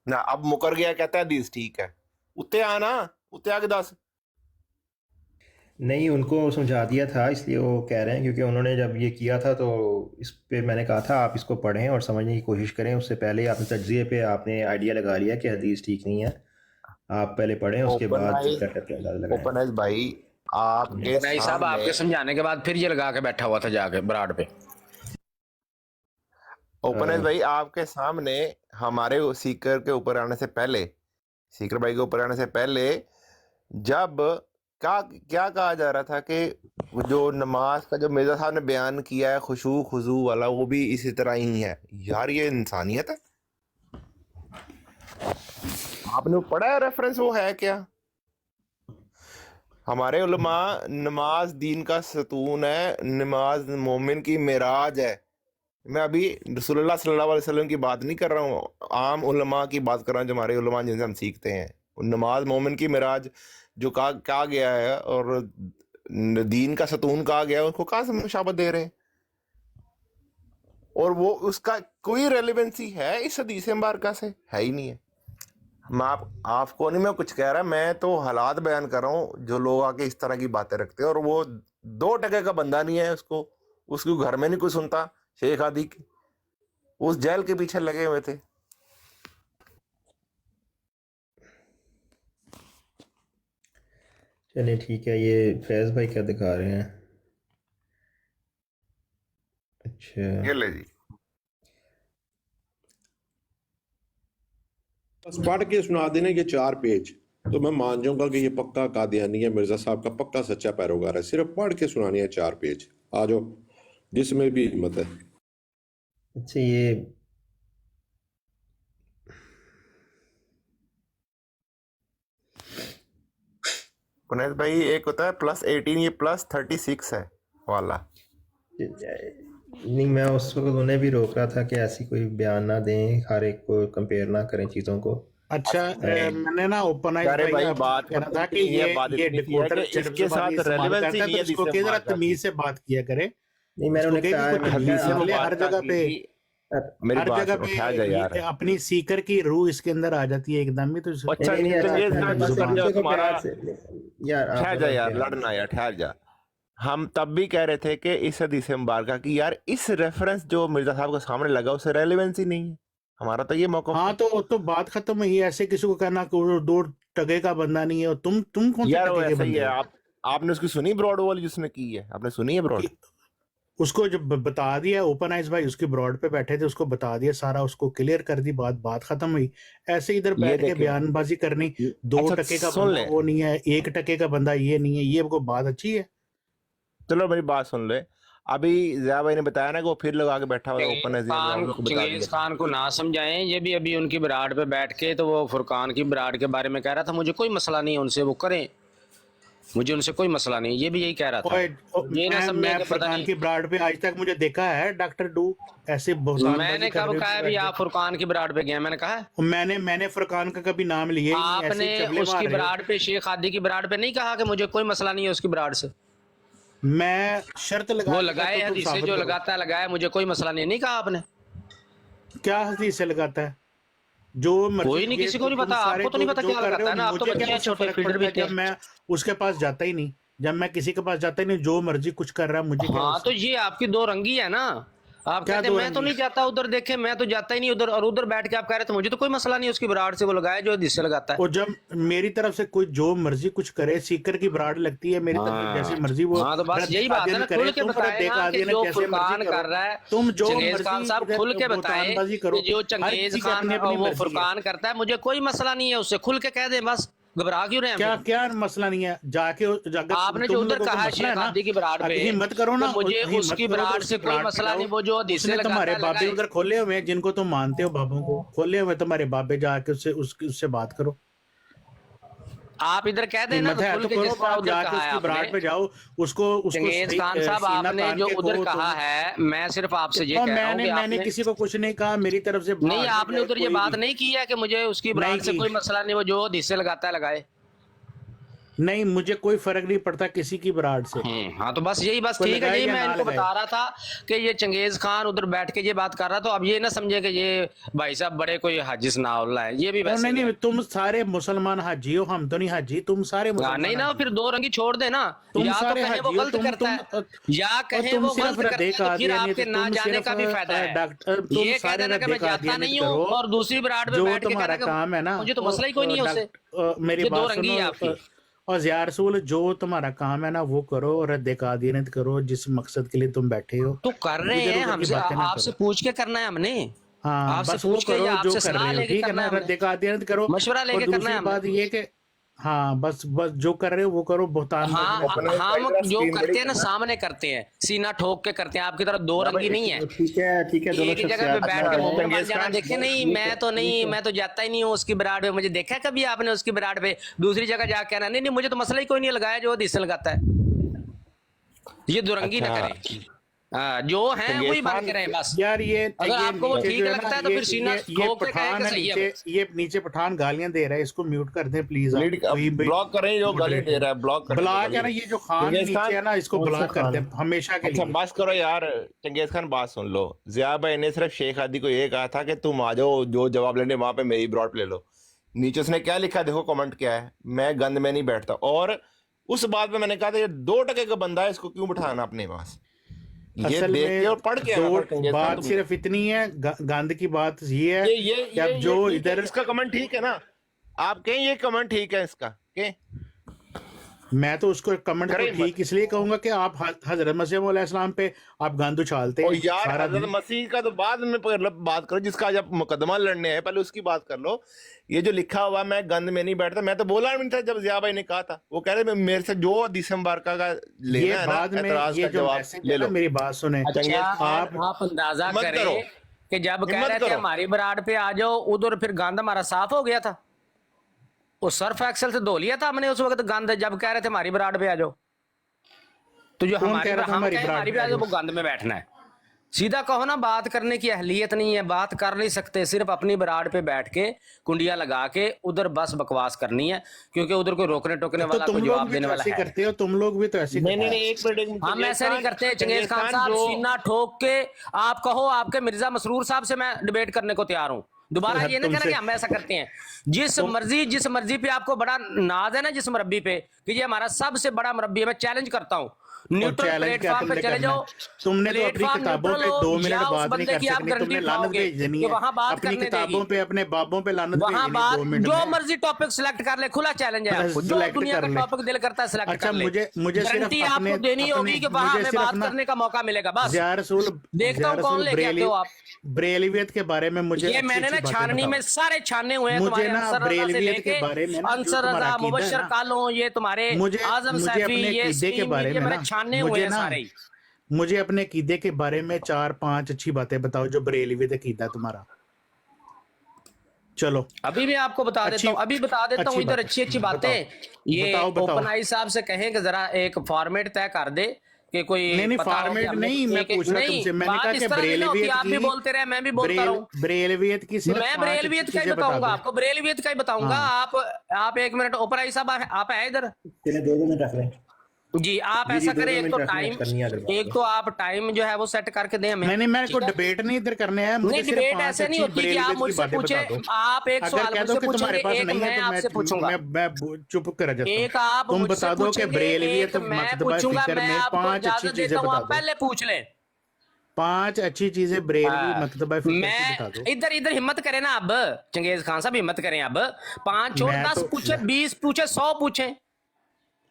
ना अब मुकर गया, कहता है हदीस ठीक है, उत्ते आना, उत्ते आके दस। नहीं, उनको समझा दिया था, इसलिए वो कह रहे हैं, क्योंकि उन्होंने जब ये किया था तो इस पे मैंने कहा था आप इसको पढ़ें और समझने की कोशिश करें, उससे पहले आपने तज्ज़िये पे आपने आइडिया लगा लिया कि हदीस ठीक नहीं है, आप पहले पढ़ें उसके बाद करके अंदाज़ा लगाएं। ओपन आइज भाई आपके नहीं साहब, आपके समझाने के बाद फिर ये लगा के बैठा हुआ था जाके ब्राड पे। ओपन आइज भाई आपके सामने हमारे सीकर के ऊपर आने से पहले, सीकर भाई के ऊपर आने से पहले, जब क्या कहा जा रहा था कि जो नमाज का जो मिर्जा साहब ने बयान किया है खुशू खुजू वाला, वो भी इसी तरह ही है। यार ये इंसानियत है, आपने पढ़ा है रेफरेंस, वो है क्या? हमारे उलमा, नमाज दीन का सतून है, नमाज मोमिन की मेराज है। मैं अभी रसूलुल्लाह सल्लल्लाहु अलैहि वसल्लम की बात नहीं कर रहा हूँ, आम उलमा की बात कर रहा हूँ, जो हमारे उलमा जिनसे हम सीखते हैं। नमाज मोमिन की मेराज जो कहा गया है और दीन का सतून कहा गया है, उसको कहाँ से मुशाबत दे रहे हैं? और वो उसका कोई रेलेवेंसी है इस हदीस मुबारका से? है ही नहीं है। आपको नहीं मैं कुछ कह रहा, मैं तो हालात बयान कर रहा हूँ जो लोग आके इस तरह की बातें रखते हैं। और वो 2 टके का बंदा नहीं है, उसको घर में नहीं कोई सुनता। शेख आदि की उस जेल के पीछे लगे हुए थे। चलिए ठीक है, ये फैज भाई क्या दिखा रहे हैं? अच्छा, ये ले जी, बस पढ़ के सुना देना ये 4 पेज, तो मैं मान जाऊंगा कि ये पक्का कादियानी है, मिर्जा साहब का पक्का सच्चा पैरोकार है। सिर्फ पढ़ के सुनानी है 4 पेज। आ जाओ, जिसमें भी हिम्मत है। अच्छा ये पुनीत भाई, एक होता है +18, ये +36 है वाला। नहीं, मैं उस वक्त उन्हें भी रोक रहा था कि ऐसी कोई बयान ना दें, हर एक को कंपेयर ना करें चीज़ों को। अच्छा, मैंने ना ओपन अरे भाई, आपको बात कहना था कि ये बात ये इतनी सी है डिकोडर कि इसके साथ रेलेवेंसी नहीं है इसको जिससे जरा बात तमीज से बात किया करे। नहीं, मैंने उसको उन्हें कहे कहा कि कोई तमीज से बोले। हर जगह पे मेरी हर बात जगह सुनो, पे ठहर जा यार। ये अपनी सीकर की रूह इसके अंदर आ जाती है एकदम ही। तो अच्छा, नहीं, नहीं, चंगेज अच्छा, खान, बस कर जाओ बच्चे को तुम्हारा। प्यार से- यार आप ठहर जा यार, प्यार- लड़ना यार, ठहर जा। हम तब भी कह रहे थे कि इस हदीस मुबारका की यार इस रेफरेंस जो मिर्जा साहब के सामने लगा उससे रेलेवेंसी नहीं है। हमारा तो ये मौका। हाँ, तो बात खत्म हुई। ऐसे किसी को कहना कि वो 2 टके का बंदा नहीं है, और तुम कौन से यार वो टके के ऐसा ही बंदे है। हो? आपने उसकी सुनी ब्रॉड वाली जिसने की है? आपने सुनी है ब्रॉड? कि उसको जब बता दिया, ओपन आइज भाई उसकी ब्रॉड पे बैठे थे, उसको बता दिया सारा, उसको क्लियर कर दी, बात खत्म हुई। ऐसे इधर ये बैठ के देखें। बयानबाजी करनी, 2 टके का सुन बंदा ले, वो नहीं है, 1 टके का बंदा ये नहीं है, ये कोई बात अच्छी है? चलो मेरी बात सुन ले। अभी ज़िया भाई ने बताया ना कि वो फिर लगा के बैठा हुआ है ओपन है, चंगेज खान को ना समझाएं। ये भी अभी उनकी ब्राड पे बैठ के तो वो फुरकान की ब्राड के बारे में कह रहा था। मुझे कोई मसला नहीं है उनसे, वो करें, मुझे उनसे कोई मसला नहीं। ये भी यही कह रहा था। ये ना समझे मैं कि पता फुरकान नहीं की ब्राड पे आज तक मुझे देखा है डॉक्टर डू ऐसे मैंने कब कहा है भी आप फुरकान की ब्राड पे गए? मैंने कहा है? मैंने फुरकान का कभी नाम लिया ही नहीं, ऐसे आपने ही चबले उसकी मार रहे हो। ब्राड पे, शेख आदि की ब्राड पे नहीं कहा कि मुझे कोई मसला नहीं है उसकी ब्राड से? मैं शर्त लगा वो के लगाए कहता हूं, तुम हदीस से साबित जो करो। लगाता है लगाए, मुझे कोई मसला नहीं है, नहीं कहा आपने? क्या हदीस से लगाता है? जो मर्जी कोई नहीं, ये किसी को नहीं तुम पता। सारे आपको तो नहीं जो पता जो क्या कर रहे लगाता है हो, ना। आप तो मुझे बच्चे क्या हैं, छोटे फर्क फील्डर पड़ता भी है? जब थे। मैं उसके पास जाता ही नहीं, जब मैं किसी के पास जाता ही नहीं, जो मर्जी कुछ कर रहा है, मुझे क्या हाँ, उससे? तो ये आपकी दो रंगी है ना। आप क्या कहते हैं दो मैं तो रंगी? नहीं जाता उधर, देखे मैं तो जाता ही नहीं उधर, और उधर बैठ के आप कह रहे थे मुझे तो कोई मसला नहीं उसकी ब्राड से, वो लगाए जो हदीस से लगाता है। और जब मेरी तरफ से कोई जो मर्जी कुछ करे, सीकर की ब्राड लगती है मेरी तरफ, जैसे मर्जी वो हाँ, तो बस रद्द यही बात है कादियान ना, करे, खुल के तुम बताए रद्द ना कि कादियान जो जैसे फुरकान मर्जी कर करो, रहा है तुम जो चंगेज खान मर्जी साहब, इधर खुल के बताए बोतानबाजी करो। कि जो हर चंगेज किसी की खान अपनी अपनी वो मर्जी है। फुरकान करता है, मुझे कोई मसला नहीं है उससे, खुल के कह दे बस। घबरा क्यों रहे हैं क्या फिर? क्या मसला नहीं है? जाके अगर आपने तुम जो उधर लोगों को कहा है मसला है शेख ना, आदि की ब्राड पे, हिम्मत करो ना, तो मुझे हिम्मत उसकी करो तो ब्राड उसकी से कोई ब्राड पे मसला नहीं। जाओ। वो जो हदीस से उसने लगाता तुम्हारे है बाबे लगाए। उधर खोले हुए हैं, जिनको तुम मानते हो, बाबों को खोले हुए तुम्हारे बाबे, जाके उससे बात करो। आप इधर कह देना हिम्मत है खुल तो के, करो जिस तरह बात, उधर जाके कहा है उसकी ब्राड पे आपने। जाओ, उसको चंगेज खान साहब, सीना आपने तान जो के उधर कहो कहा तुम। है, मैं सिर्फ आपसे ये और कह रहा हूँ कि मैंने आपने किसी को कुछ नहीं कहा, मेरी तरफ से नहीं, बात आपने जाए उधर ये कोई बात भी। नहीं की है कि मुझे उसकी नहीं ब्रांड से की। कोई मसला नहीं, वो जो हदीस से लगाता है लगाए। नहीं, मुझे कोई फर्क नहीं पड़ता किसी की ब्राड से। हाँ, तो बस यही, बस कोई ठीक है, लगाए यही या मैं ना इनको लगाए। बता रहा था कि ये चंगेज खान उधर बैठ के ये बात कर रहा, तो अब ये ना समझे कि ये भाई साहब बड़े कोई हाजी सनाउल्लाह है, ये भी वैसे नहीं ही है। नहीं, तुम सारे मुसलमान हाजी हो, हम तो नहीं हाजी, तुम सारे हाँ, मुसलमान नहीं ना, हाजी फिर हो। दो रंगी छोड़ देना। तुम या तो सारे कहे वो हाजी हो, गलत करता है, या कहे तुम वो सिर्फ गलत करता रद्दे है, तो फिर कादियानी, आपके ना तुम जाने सिर्फ का भी फायदा है। डॉक्टर, तुम ये कह सारे देना कि रद्दे मैं जाता कादियानी नहीं हूँ करो। और दूसरी ब्राड पे जो बैठ के तुम्हारा कहना काम है ना, मुझे तो मसला ही कोई नहीं है उससे। मेरी ये दो बात रंगी है सुनो, आपकी। और ज़िया रसूल, जो तुम्हारा काम है ना वो करो, और रद्दे कादियानियत करो जिस मकसद के लिए तुम बैठे हो। तो कर रहे इधर हैं, उधर की हमसे बातें ना आपसे करो। पूछ के करना है हमने। हाँ, आपसे बस वो पूछ के करो या जो आपसे कर सलाह रहे हो, लेके ठीक है करना ना? है हमने। रद्दे कादियानियत करो, मशवरा लेके और करना दूसरी है बात हमने। ये कि हाँ, बस जो कर रहे हो वो करो, बहुतान हाँ, अपने हम जरा जो स्क्रीन करते बड़ी हैं ना करना। सामने करते हैं, सीना ठोक के करते हैं। आपकी तरह दो रंगी नहीं है। ठीक है, दोनों एक ही जगह पे शख्सियात बैठ के हैं। मोमन बन चंगेज जाना, खान, देखे नहीं मैं तो नहीं, मैं तो जाता ही नहीं हूँ उसकी ब्राड पे। मुझे देखा कभी आपने उसकी ब्राड पे? दूसरी जगह जाके कहना नहीं नहीं, मुझे तो मसला ही कोई नहीं लगाया जो हदीस से लगाता है। ये दुरंगी ना अच्छा। करें। हाँ, जो है चंगेज वही बन खान- के रहे बस। यार ये अगर आपको वो नीचे ठीक जो है लगता ना, है तो फिर सीना ठोक के कहे पठान कि है सही है। नीचे, ये नीचे पठान गालियां दे रहा है, इसको म्यूट कर दें प्लीज। ब्लॉक करें, जो गाली दे रहा है ब्लॉक करें। ब्लॉक है ना, ये जो खान चंगेज नीचे खान- है ना, इसको कौन सा ब्लॉक कर दें खान? हमेशा के अच्छा लिए। बस करो यार। चंगेज खान बात सुन लो। जिया भाई ने सिर्फ शेख आदि को ये कहा था कि तुम आ जाओ, जो जवाब लेने वहां पे मेरी ब्रॉड ले लो। नीचे उसने क्या लिखा देखो, कमेंट क्या है, मैं गंद में नहीं बैठता। और उस बात पे मैंने कहा था ये 2% का बंदा है, इसको क्यों बिठाना अपने पास। ये असल देख में के और पढ़ के आना पड़ता है। बात सिर्फ इतनी है, गंद की बात ये है कि अब जो ठीक है, इधर इसका कमेंट ठीक है ना, आप कहें ये कमेंट ठीक है इसका के मैं तो उसको कमेंट को करें ठीक इसलिए कहूंगा कि आप हजरत मसीह मौला इस्लाम पे आप गंद उछालते और हैं यार सारा हजरत दिन। मसीह का तो बाद में बात करो, जिसका आज आप मुकदमा लड़ने हैं पहले उसकी बात कर लो। ये जो लिखा हुआ मैं गंद में नहीं बैठता, मैं तो बोला नहीं था जब जिया भाई ने कहा था, वो कह रहे मेरे से जो दिसंबर का ये लेना है ना बाद में एतराज ये का जो जवाब मैसेज ले है ना, लो। मेरी बात सुने। अच्छा आप आप अंदाजा हिम्मत करें करो, कि जब कह हिम्मत रहे थे करो। हमारी बराड़ पे आ जाओ, उधर फिर गंद हमारा साफ हो गया था, वो सर्फ एक्सेल से धो लिया था हमने उस वक्त गंद, जब कह रहे थे हमारी बराड़ पे आ जाओ। तो जो कौन हमारी कह रहा था हम हमारी कहें बराड़ हमारी पे पे आ आ जाओ, जाओ? वो गंद में बैठना है। सीधा कहो ना, बात करने की अहलियत नहीं है, बात कर नहीं सकते, सिर्फ अपनी बराड़ पे बैठ के कुंडिया लगा के उधर बस बकवास करनी है, क्योंकि उधर कोई रोकने टोकने तो वाला तुम कोई लोग जवाब भी देने तो वाला ऐसे है। करते हो, तुम लोग भी तो ऐसे नहीं करते नहीं हो। नहीं, एक मिनट, हम ऐसे नहीं करते चंगेज खान साहब, जो सीना ठोक के आप कहो आपके मिर्जा मसरूर साहब से मैं डिबेट करने को तैयार हूं। दोबारा ये ना कहना कि हम ऐसा करते हैं। जिस मर्जी पे आपको बड़ा नाज है ना, जिस मुरब्बी पे कि ये हमारा सबसे बड़ा मुरब्बी है, मैं चैलेंज करता हूं, न्यूट्रल चैलेंज क्या प्लेटफॉर्म पे तुमने चले करना जाओ, है? तुमने तो अपनी प्लेटफॉर्म किताबों पे न्यूट्रल हो, 2 मिनट या उस बात नहीं बंदे कर की आप सकनी, तुमने गारंटी लानत पाओगे भेजनी कि है वहां बात अपनी करने किताबों देगी, पे, अपने बाबों पे लानत वहां भेजनी बात 2 मिनट जो में। मर्जी टॉपिक सिलेक्ट कर ले, खुला चैलेंज है आपको, जो सिलेक्ट दुनिया कर का ले। टॉपिक दिल करता है सिलेक्ट अच्छा, कर ले। मुझे सिर्फ गारंटी अपने आपको देनी होगी कि वहां मुझे हमें सिर्फ बात अपना करने का मौका मिलेगा, बस। ज़िया रसूल देखता हूँ कौन लेके आते हो आप। ब्रेलवियत के बारे में मुझे ये अच्छी मैंने ना अच्छी बातें छाननी में बताओ। सारे छाने हुए हैं मुझे तुम्हारे, ना अंसर रजा से ब्रेलवियत लेके के बारे में ना, जो अंसर तुम्हारा रजा, अकीदा है मुबशर ना, कालों, ये तुम्हारे मुझे आजम मुझे सैफी, अपने ये अकीदे के स्टीम, बारे ये में मैंने ना, छाने हुए मुझे हैं ना सारे ही। मुझे अपने अकीदे के बारे में 4-5 अच्छी बातें बताओ जो बरेलवियत अकीदा है तुम्हारा। चलो अभी मैं आपको बता देता हूँ, अभी बता देता हूँ, इधर अच्छी अच्छी बातें। ये ओपन आई साहब से कहें कि जरा एक फॉर्मेट तय कर दे कि कोई नहीं पता हो कि फॉर्मेट हमने नहीं, मैं पूछ रहा तुमसे, मैंने कहा कि ब्रेलवियत आप भी बोलते रहे, मैं भी बोलता रहूं। ब्रेलवियत की सिर्फ मैं 5 ब्रेलवियत अच्छी का ही चीजें बता बताऊंगा दो। आपको, ब्रेलवियत का ही बताऊंगा। आप 1 मिनट, ओपन आई साहब आप है इधर चलिए 2 मिनट रख लें। जी। आप जी, ऐसा 2 करें, एक मिनट तो रखना है, टाइम, करनी है अगर बात एक तो आप टाइम जो है वो सेट करके दें हमें। नहीं मेरे को ठीक है? डिबेट नहीं इधर करने हैं, मुझे नहीं, सिर्फ डिबेट 5 ऐसे नहीं अच्छी होती कि आप ब्रेलवियत की मुझसे बातें पूछे, बता दो। आप एक अगर सवाल कह दो मुझसे कि तुम्हारे पूछेंगे, पास एक नहीं मैं है आपसे तो पूछूंगा, मैं चुप कर जाता एक हूँ। आप तुम मुझसे बता दो कि पूछेंगे, ब्रेलवियत एक मैं मकतबा पूछूंगा, फिक्र मैं में आपको 5 अच्छी इजाजत चीजें देता हूँ, बता आप दो। पहले पूछ लें। 5 अच्छी चीजें ब्रेलवी मकतबा फिक्र की बता दो। मैं इधर हिम्मत करें ना, अब चंगेज खान साहब हिम्मत करें, अब 5 छोड़ मैं 10 तो पूछे, 20 पूछे, 100 पूछे,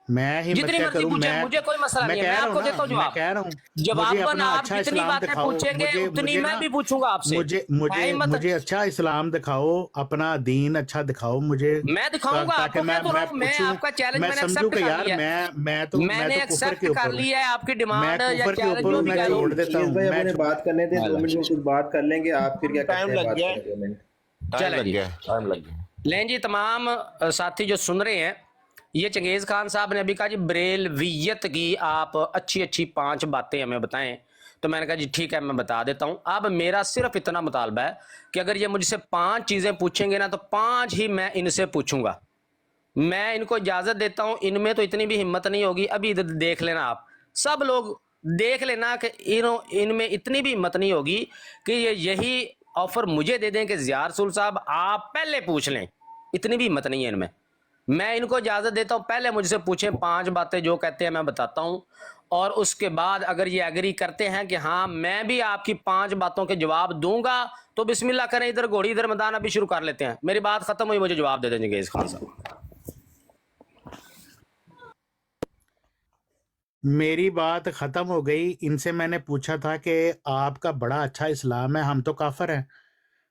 मैं हिम्मत जितनी क्या मर्जी करूं, पूछे, मैं मुझे कोई मसला नहीं है, कह मैं रहा आपको हूं देता हूँ ना, मैं जवाब। कह रहा हूं मुझे जवाबन अपना आप अच्छा जितनी इस्लाम बातें दिखाओ, पूछेंगे उतनी मुझे मैं ना भी पूछूंगा आपसे। मुझे है हिम्मत? मुझे अच्छा इस्लाम दिखाओ, अपना दीन अच्छा दिखाओ मुझे, मैं दिखाऊंगा ताकि आपको, मैं कह तो रहा हूं, मैं पूछूं, आपका चैलेंज मैं मैंने समझूं एक्सेप्ट कि कर यार लिया है। मैं तो मैंने कुफर एक्सेप्ट के कर ऊपर लिया है आपकी मैं डिमांड या कुफर के चैलेंज, ऊपर जो हूं, भी मैं कह लो। छोड़ देता चंगेज हूं, भाई मैं अपने बात करने थे, 2 मिनट में कुछ बात कर लेंगे, आप फिर क्या टाइम करते हैं, लग बात गया, करें 2 मिनट। टाइम चलें लग जी। गया, टाइम लग गया। लें जी, तमाम साथी जो सुन रहे हैं, ये चंगेज खान साहब ने अभी कहा जी ब्रेलवियत की आप अच्छी अच्छी 5 बातें हमें बताएं, तो मैंने कहा जी ठीक है, मैं बता देता हूं। अब मेरा सिर्फ इतना मुतालबा है कि अगर ये मुझसे 5 चीजें पूछेंगे ना, तो 5 ही मैं इनसे पूछूंगा। मैं इनको इजाजत देता हूं, इनमें तो इतनी भी हिम्मत नहीं होगी। अभी इधर देख लेना, आप सब लोग देख लेना कि इनमें इतनी भी हिम्मत नहीं होगी कि ये यही ऑफर मुझे दे दें कि ज़िया रसूल साहब आप पहले पूछ लें, इतनी भी हिम्मत नहीं है इनमें। मैं इनको इजाजत देता हूं, पहले मुझसे पूछें, 5 बातें जो कहते हैं मैं बताता हूं, और उसके बाद अगर ये एग्री करते हैं कि हाँ मैं भी आपकी 5 बातों के जवाब दूंगा, तो बिस्मिल्लाह करें, इधर घोड़ी इधर मैदान, अभी शुरू कर लेते हैं। मेरी बात खत्म हुई, मुझे जवाब दे दें चंगेज खान साहब। मेरी बात खत्म हो गई। इनसे मैंने पूछा था कि आपका बड़ा अच्छा इस्लाम है, हम तो काफिर हैं।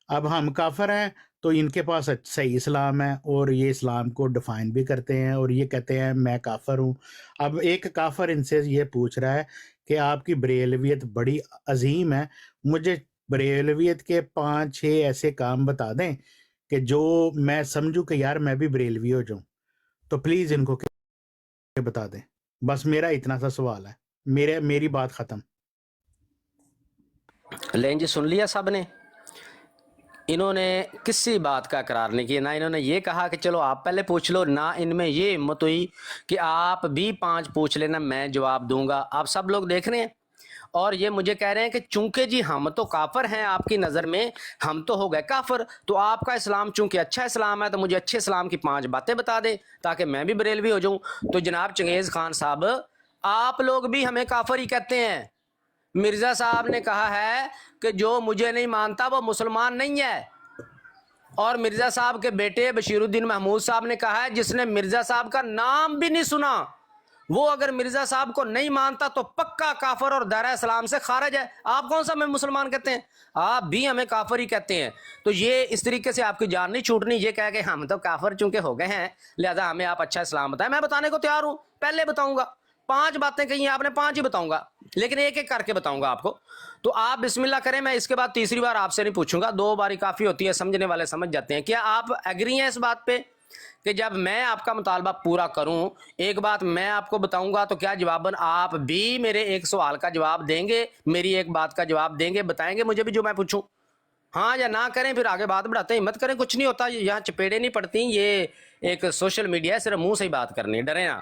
अब हम काफिर हैं तो इनके पास सही इस्लाम है और ये इस्लाम को डिफाइन भी करते हैं और ये कहते हैं मैं काफिर हूँ। अब एक काफिर इनसे ये पूछ रहा है कि आपकी ब्रेलवियत बड़ी अजीम है, मुझे ब्रेलवियत के 5-6 ऐसे काम बता दें कि जो मैं समझूं कि यार मैं भी ब्रेलवी हो जाऊं। तो प्लीज इनको बता दें, बस मेरा इतना सा सवाल है, मेरी बात खत्म। लें जी, सुन लिया सब ने। इन्होंने किसी बात का करार नहीं किया, ना इन्होंने ये कहा कि चलो आप पहले पूछ लो, ना इनमें ये हिम्मत हुई कि आप भी 5 पूछ लेना, मैं जवाब दूंगा। आप सब लोग देख रहे हैं, और ये मुझे कह रहे हैं कि चूंकि जी हम तो काफर हैं आपकी नज़र में, हम तो हो गए काफर, तो आपका इस्लाम चूंकि अच्छा इस्लाम है तो मुझे अच्छे इस्लाम की 5 बातें बता दे ताकि मैं भी बरेलवी हो जाऊं। तो जनाब चंगेज़ खान साहब, आप लोग भी हमें काफर ही कहते हैं। मिर्ज़ा साहब ने कहा है कि जो मुझे नहीं मानता वो मुसलमान नहीं है, और मिर्ज़ा साहब के बेटे बशीरुद्दीन महमूद साहब ने कहा है जिसने मिर्ज़ा साहब का नाम भी नहीं सुना, वो अगर मिर्ज़ा साहब को नहीं मानता तो पक्का काफर और दायरा इस्लाम से खारिज है। आप कौन सा हमें मुसलमान कहते हैं? आप भी हमें काफर ही कहते हैं। तो ये इस तरीके से आपकी जान नहीं छूटनी, ये कह के हम तो काफर चूंकि हो गए हैं लिहाजा हमें आप अच्छा इस्लाम बताएं। मैं बताने को तैयार हूं, पहले बताऊंगा। 5 बातें कही हैं आपने, 5 ही बताऊंगा, लेकिन एक एक करके बताऊंगा आपको। तो आप बिस्मिल्लाह करें, मैं इसके बाद तीसरी बार आपसे नहीं पूछूंगा, 2 बारी काफी होती है, समझने वाले समझ जाते हैं। क्या आप एग्री हैं इस बात पे कि जब मैं आपका मुतालबा पूरा करूं, एक बात मैं आपको बताऊंगा तो क्या जवाबन आप भी मेरे एक सवाल का जवाब देंगे, मेरी एक बात का जवाब देंगे, बताएंगे मुझे भी जो मैं पूछूं? हाँ या ना करें, फिर आगे बात बढ़ाते हैं। हिम्मत करें, कुछ नहीं होता, यहाँ चपेड़े नहीं पड़ती, ये एक सोशल मीडिया है, सिर्फ मुंह से ही बात करनी है, डरे ना।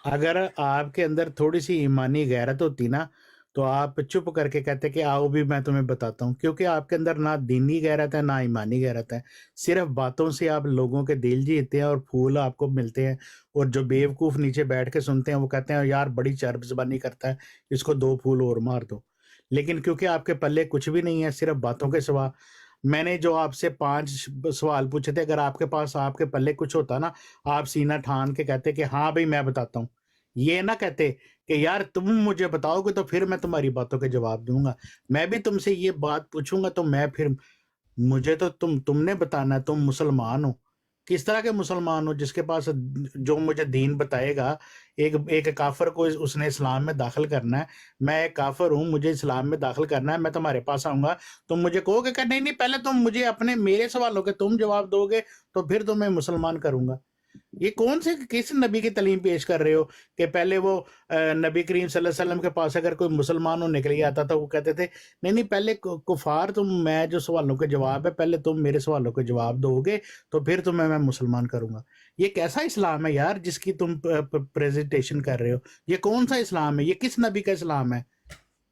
अगर आपके अंदर थोड़ी सी ईमानी गैरत होती ना, तो आप चुप करके कहते कि आओ भी मैं तुम्हें बताता हूँ, क्योंकि आपके अंदर ना दीनी गैरत है ना ईमानी गैरत है। सिर्फ बातों से आप लोगों के दिल जीतते हैं और फूल आपको मिलते हैं, और जो बेवकूफ़ नीचे बैठ के सुनते हैं वो कहते हैं यार बड़ी चर्ब ज़बानी करता है, इसको 2 फूल और मार दो। लेकिन क्योंकि आपके पल्ले कुछ भी नहीं है सिर्फ बातों के सिवा, मैंने जो आपसे 5 सवाल पूछे थे, अगर आपके पास आपके पल्ले कुछ होता ना, आप सीना ठान के कहते कि हाँ भाई मैं बताता हूँ। ये ना कहते कि यार तुम मुझे बताओगे तो फिर मैं तुम्हारी बातों के जवाब दूंगा। मैं भी तुमसे ये बात पूछूंगा तो मैं फिर, मुझे तो तुमने बताना है। तुम मुसलमान हो, किस तरह के मुसलमान हो जिसके पास जो मुझे दीन बताएगा? एक काफिर को उसने इस्लाम में दाखिल करना है, मैं एक काफिर हूँ, मुझे इस्लाम में दाखिल करना है, मैं तुम्हारे पास आऊंगा, तुम मुझे कहोगे कि नहीं नहीं पहले तुम मुझे अपने मेरे सवालों के तुम जवाब दोगे तो फिर तुम्हें मुसलमान करूंगा। ये कौन से किस नबी की तालीम पेश कर रहे हो कि पहले वो नबी करीम सल्लल्लाहु अलैहि वसल्लम के पास अगर कोई मुसलमान होने के लिए आता था वो कहते थे नहीं नहीं पहले कुफार तुम, मैं जो सवालों के जवाब है पहले तुम मेरे सवालों के जवाब दोगे तो फिर तुम्हें मैं मुसलमान करूंगा। ये कैसा इस्लाम है यार जिसकी तुम प्रेजेंटेशन कर रहे हो? ये कौन सा इस्लाम है? ये किस नबी का इस्लाम है?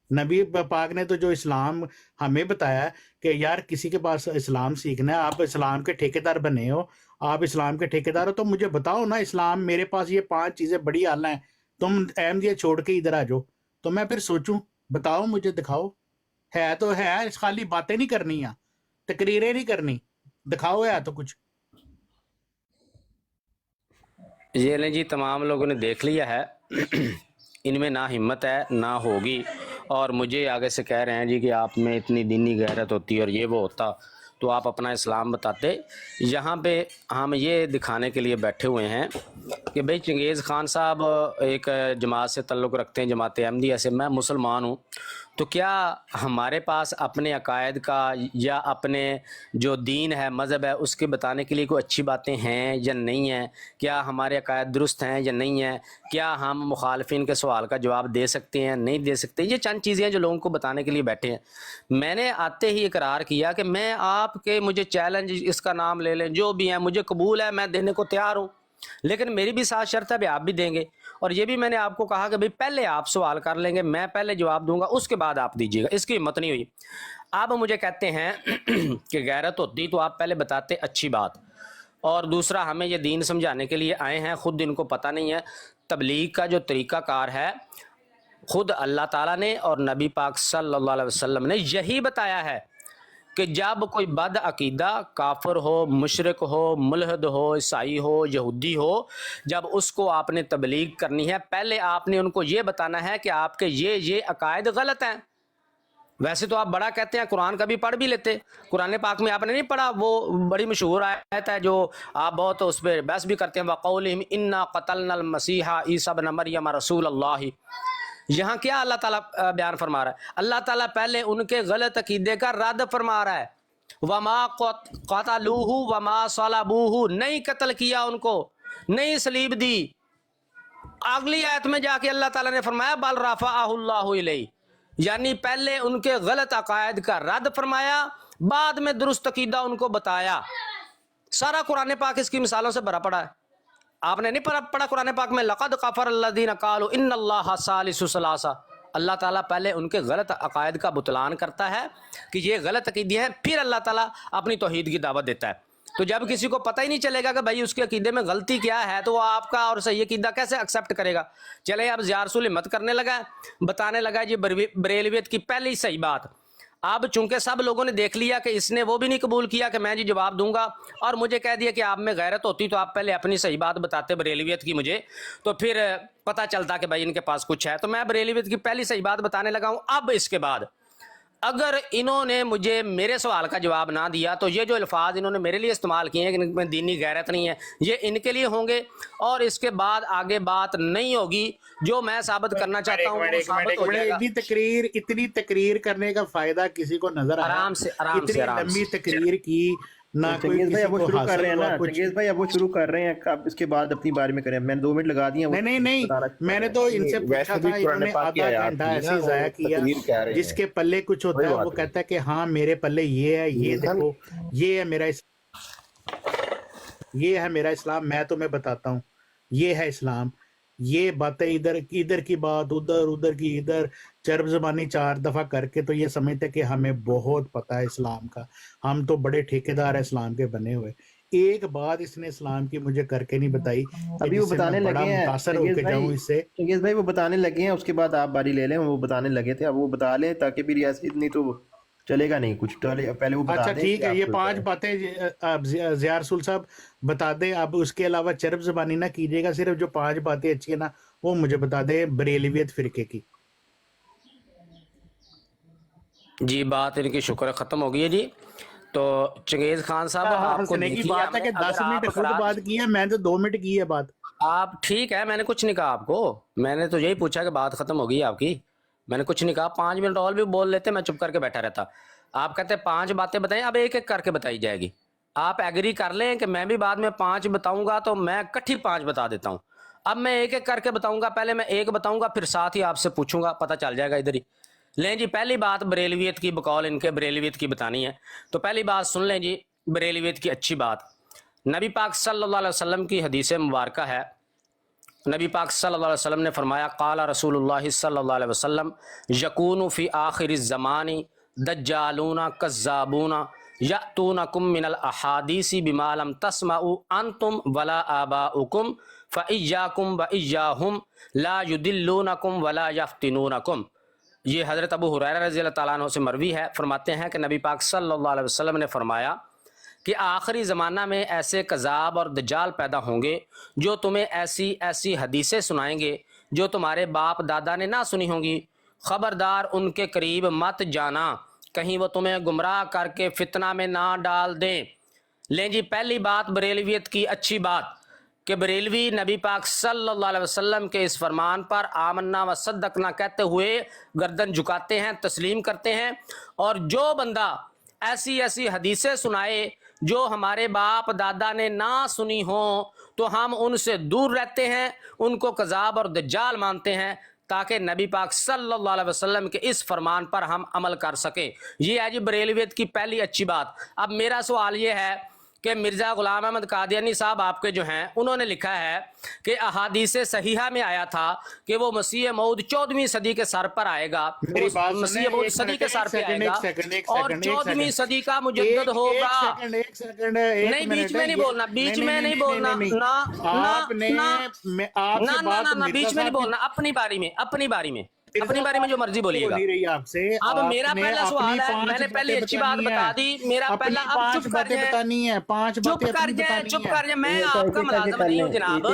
नबी पाक ने तो जो इस्लाम हमें बताया है कि यार किसी के पास इस्लाम सीखना है, आप इस्लाम के ठेकेदार बने हो, आप इस्लाम के ठेकेदार हो तो मुझे बताओ ना इस्लाम, मेरे पास ये 5 चीज़ें बड़ी आला हैं, तुम अहमदियत छोड़ के इधर आ जाओ तो मैं फिर सोचूं, बताओ मुझे, दिखाओ। है तो है, खाली बातें नहीं करनी है, तकरीरें नहीं करनी, दिखाओ है तो कुछ। ये नहीं जी, तमाम लोगों ने देख लिया है इनमें ना हिम्मत है ना होगी, और मुझे आगे से कह रहे हैं जी कि आप में इतनी दीनी गैरत होती और ये वो होता तो आप अपना इस्लाम बताते। यहाँ पे हम ये दिखाने के लिए बैठे हुए हैं कि भाई चंगेज़ खान साहब एक जमात से ताल्लुक़ रखते हैं, जमात अहमदिया से, मैं मुसलमान हूँ, तो क्या हमारे पास अपने अकायद का या अपने जो दीन है मज़हब है उसके बताने के लिए कोई अच्छी बातें हैं या नहीं हैं? क्या हमारे अकायद दुरुस्त हैं या नहीं हैं? क्या हम मुखालफिन के सवाल का जवाब दे सकते हैं नहीं दे सकते? ये चंद चीज़ें हैं जो लोगों को बताने के लिए बैठे हैं। मैंने आते ही इकरार किया कि मैं आपके, मुझे चैलेंज इसका नाम ले लें जो भी है, मुझे कबूल है, मैं देने को तैयार हूँ, लेकिन मेरी भी साथ शर्त है भी आप भी देंगे। और ये भी मैंने आपको कहा कि भाई पहले आप सवाल कर लेंगे, मैं पहले जवाब दूंगा, उसके बाद आप दीजिएगा। इसकी हिम्मत नहीं हुई। आप मुझे कहते हैं कि गैरत होती तो आप पहले बताते, अच्छी बात। और दूसरा, हमें ये दीन समझाने के लिए आए हैं, खुद इनको पता नहीं है तबलीग का जो तरीक़ाकार है, खुद अल्लाह ताला ने और नबी पाक सल्लल्लाहु अलैहि वसल्लम ने यही बताया है कि जब कोई बद अकीदा काफिर हो, मुशरिक हो, मुल्हिद हो, ईसाई हो, यहूदी हो, जब उसको आपने तबलीग करनी है, पहले आपने उनको ये बताना है कि आपके ये अकायद गलत हैं। वैसे तो आप बड़ा कहते हैं, कुरान का भी पढ़ भी लेते, कुरान पाक में आपने नहीं पढ़ा, वो बड़ी मशहूर आयत है जो आप बहुत उस पर बहस भी करते हैं, वक़ौलिहिम इन्ना क़तलनल मसीहा ईसा इब्न मरियम रसूल अल्लाह। यहाँ क्या अल्लाह ताला बयान फरमा रहा है? अल्लाह ताला पहले उनके गलत अकीदे का रद्द फरमा रहा है। वमा क़तलूहु वमा सलबूहु, नहीं कत्ल किया उनको, नहीं सलीब दी। अगली आयत में जाके अल्लाह ताला ने फरमाया बल रफ़अहुल्लाहु इलैहि, यानी पहले उनके गलत अकायद का रद्द फरमाया, बाद में दुरुस्त अकीदा उनको बताया। सारा कुरान पाक इसकी मिसालों से भरा पड़ा है। आपने नहीं पढ़ा कुरान पाक में, लक़द कफ़र अल्लज़ीना क़ालू इन्नल्लाहा सालिसु सलासा। अल्लाह ताला पहले उनके गलत अकायद का बुतलान करता है कि ये गलत अकीदे हैं, फिर अल्लाह ताला अपनी तौहीद की दावत देता है। तो जब किसी को पता ही नहीं चलेगा कि भाई उसके अकीदे में गलती क्या है, तो वो आपका और सही अकीदा कैसे एक्सेप्ट करेगा। चले अब ज़िया रसूल हिम्मत करने लगा है, बताने लगा जी बरेलवियत की पहली सही बात। अब चूंकि सब लोगों ने देख लिया कि इसने वो भी नहीं कबूल किया कि मैं जी जवाब दूंगा, और मुझे कह दिया कि आप में गैरत होती तो आप पहले अपनी सही बात बताते बरेलवियत की मुझे, तो फिर पता चलता कि भाई इनके पास कुछ है। तो मैं बरेलवियत की पहली सही बात बताने लगा हूं। अब इसके बाद अगर इन्होंने मुझे मेरे सवाल का जवाब ना दिया तो ये जो अल्फाज इन्होंने मेरे लिए इस्तेमाल किए हैं कि इनमें दीनी गैरत नहीं है, ये इनके लिए होंगे, और इसके बाद आगे बात नहीं होगी। जो मैं साबित करना चाहता हूँ वो साबित हो जाएगा। इतनी तकरीर करने का फायदा किसी को नजर आया? आराम से इतनी लंबी तकरीर की ना कोई चंगेज भाई किसी अब वो को शुरू कर हासिल रहे हैं हुआ ना, कुछ। चंगेज भाई अब वो शुरू कर रहे हैं, अब इसके बाद अपनी बारे में करें। मैंने 2 मिनट लगा दिए। नहीं, मैंने तो इनसे पूछा था, इन्होंने आधा घंटा ऐसे ही जाया किया। जिसके पल्ले कुछ होता है वो कहता है कि हाँ मेरे पल्ले ये है, ये देखो, ये है मेरा इस्लाम, मैं तुम्हें बताता हूँ ये है इस्लाम। ये बातें इधर की बात उधर की इधर, चरब ज़बानी 4 दफा करके तो ये समझते कि हमें बहुत पता है इस्लाम का, हम तो बड़े ठेकेदार है इस्लाम के बने हुए। एक बात इसने इस्लाम की मुझे करके नहीं बताई। अभी वो बताने लगे हैं मुतासर होके जाऊं इससे। चंगेज भाई वो बताने लगे हैं, उसके बाद आप बारी ले लें। वो बताने लगे थे, अब वो बता लें ताकि फिर रियासत नहीं तो चलेगा नहीं कुछ। पहले वो बता अच्छा दें। ठीक है, ये 5 बातें अब ज़िया रसूल साहब बता दें। अब उसके अलावा चरब ज़बानी ना कीजिएगा, सिर्फ जो 5 बातें अच्छी है ना वो मुझे बता दें बरेलवियत फिरके की। जी बात इनकी शुक्र ख़त्म हो गई है जी। तो चंगेज खान साहब आपको हंसने की देख लिया बात है कि हमने, 10 अगर मिनट आप खुद बात की है, मैं तो 2 मिनट की है बात। आप ठीक है, मैंने कुछ नहीं कहा आपको, मैंने तो यही पूछा कि बात खत्म हो गई है आपकी, मैंने कुछ नहीं कहा। 5 मिनट और भी बोल लेते मैं चुप करके बैठा रहता। आप कहते हैं 5 बातें बताएं, अब एक एक करके बताई जाएगी। आप एग्री कर लें कि मैं भी बाद में 5 बताऊंगा तो मैं इकट्ठी 5 बता देता हूं। अब मैं एक एक करके बताऊंगा, पहले मैं एक बताऊंगा फिर साथ ही आपसे पूछूंगा, पता चल जाएगा इधर ही। लें जी, पहली बात बरेलवियत की, बकौल इनके बरेलवियत की बतानी है। तो पहली बात सुन लें जी, बरेलवियत की अच्छी बात। नबी पाक सल्लल्लाहु अलैहि वसल्लम की हदीस मुबारक है। नबी पाक सल्लल्लाहु अलैहि वसल्लम ने फरमाया, क़ाला रसूलुल्लाह सल्लल्लाहु अलैहि वसल्लम यकूनु फ़ी आखिरिज़ ज़मानी दज्जालूना कज़्ज़ाबूना यअतूनकुम मिनल अहादीसी बिमा लम तस्मऊ अंतुम वला आबाउकुम फ़इय्याकुम व इय्याहुम ला युदिल्लूनकुम वला यफ्तिनूनकुम। ये हज़रत अबू हुरैरा रज़ी अल्लाह ताला अन्हु से मरवी है। फरमाते हैं कि नबी पाक सल्लल्लाहु अलैहि वसल्लम ने फरमाया कि आखिरी ज़माना में ऐसे कज़ाब और दज्जाल पैदा होंगे जो तुम्हें ऐसी ऐसी हदीसें सुनाएंगे जो तुम्हारे बाप दादा ने ना सुनी होंगी। ख़बरदार उनके करीब मत जाना, कहीं वो तुम्हें गुमराह करके फितना में ना डाल दें। लें जी, पहली बात बरेलवियत की अच्छी बात कि बरेलवी नबी पाक सल्लल्लाहु अलैहि वसल्लम के इस फरमान पर आमन्ना व सद्दकना कहते हुए गर्दन झुकाते हैं, तस्लीम करते हैं। और जो बंदा ऐसी ऐसी हदीसें सुनाए जो हमारे बाप दादा ने ना सुनी हो तो हम उनसे दूर रहते हैं, उनको कज़ाब और दज्जाल मानते हैं, ताकि नबी पाक सल्लल्लाहु अलैहि वसल्लम के इस फरमान पर हम अमल कर सके। ये है जी बरेलवियत की पहली अच्छी बात। अब मेरा सवाल ये है कि मिर्ज़ा ग़ुलाम अहमद कादियानी साहब आपके जो हैं उन्होंने लिखा है कि अहादीस सहीहा में आया था कि वो मसीह मऊद 14वीं सदी के सर पर आएगा, मसीह मऊद सदी के सर पे आएगा और 14वीं सदी का मुजद्दिद होगा। नहीं, बीच में नहीं बोलना, बीच में नहीं बोलना, ना बीच में नहीं बोलना, अपनी बारी में, अपनी बारी में, अपनी बारे में जो मर्जी बोलिएगा। अब मेरा पहला सवाल है, मैंने पहले अच्छी बात बता दी, मेरा पहला, अब चुप कर जाए, चुप कर जाए, चुप कर जाए, मैं आपका मुलाजिम नहीं हूँ जनाब।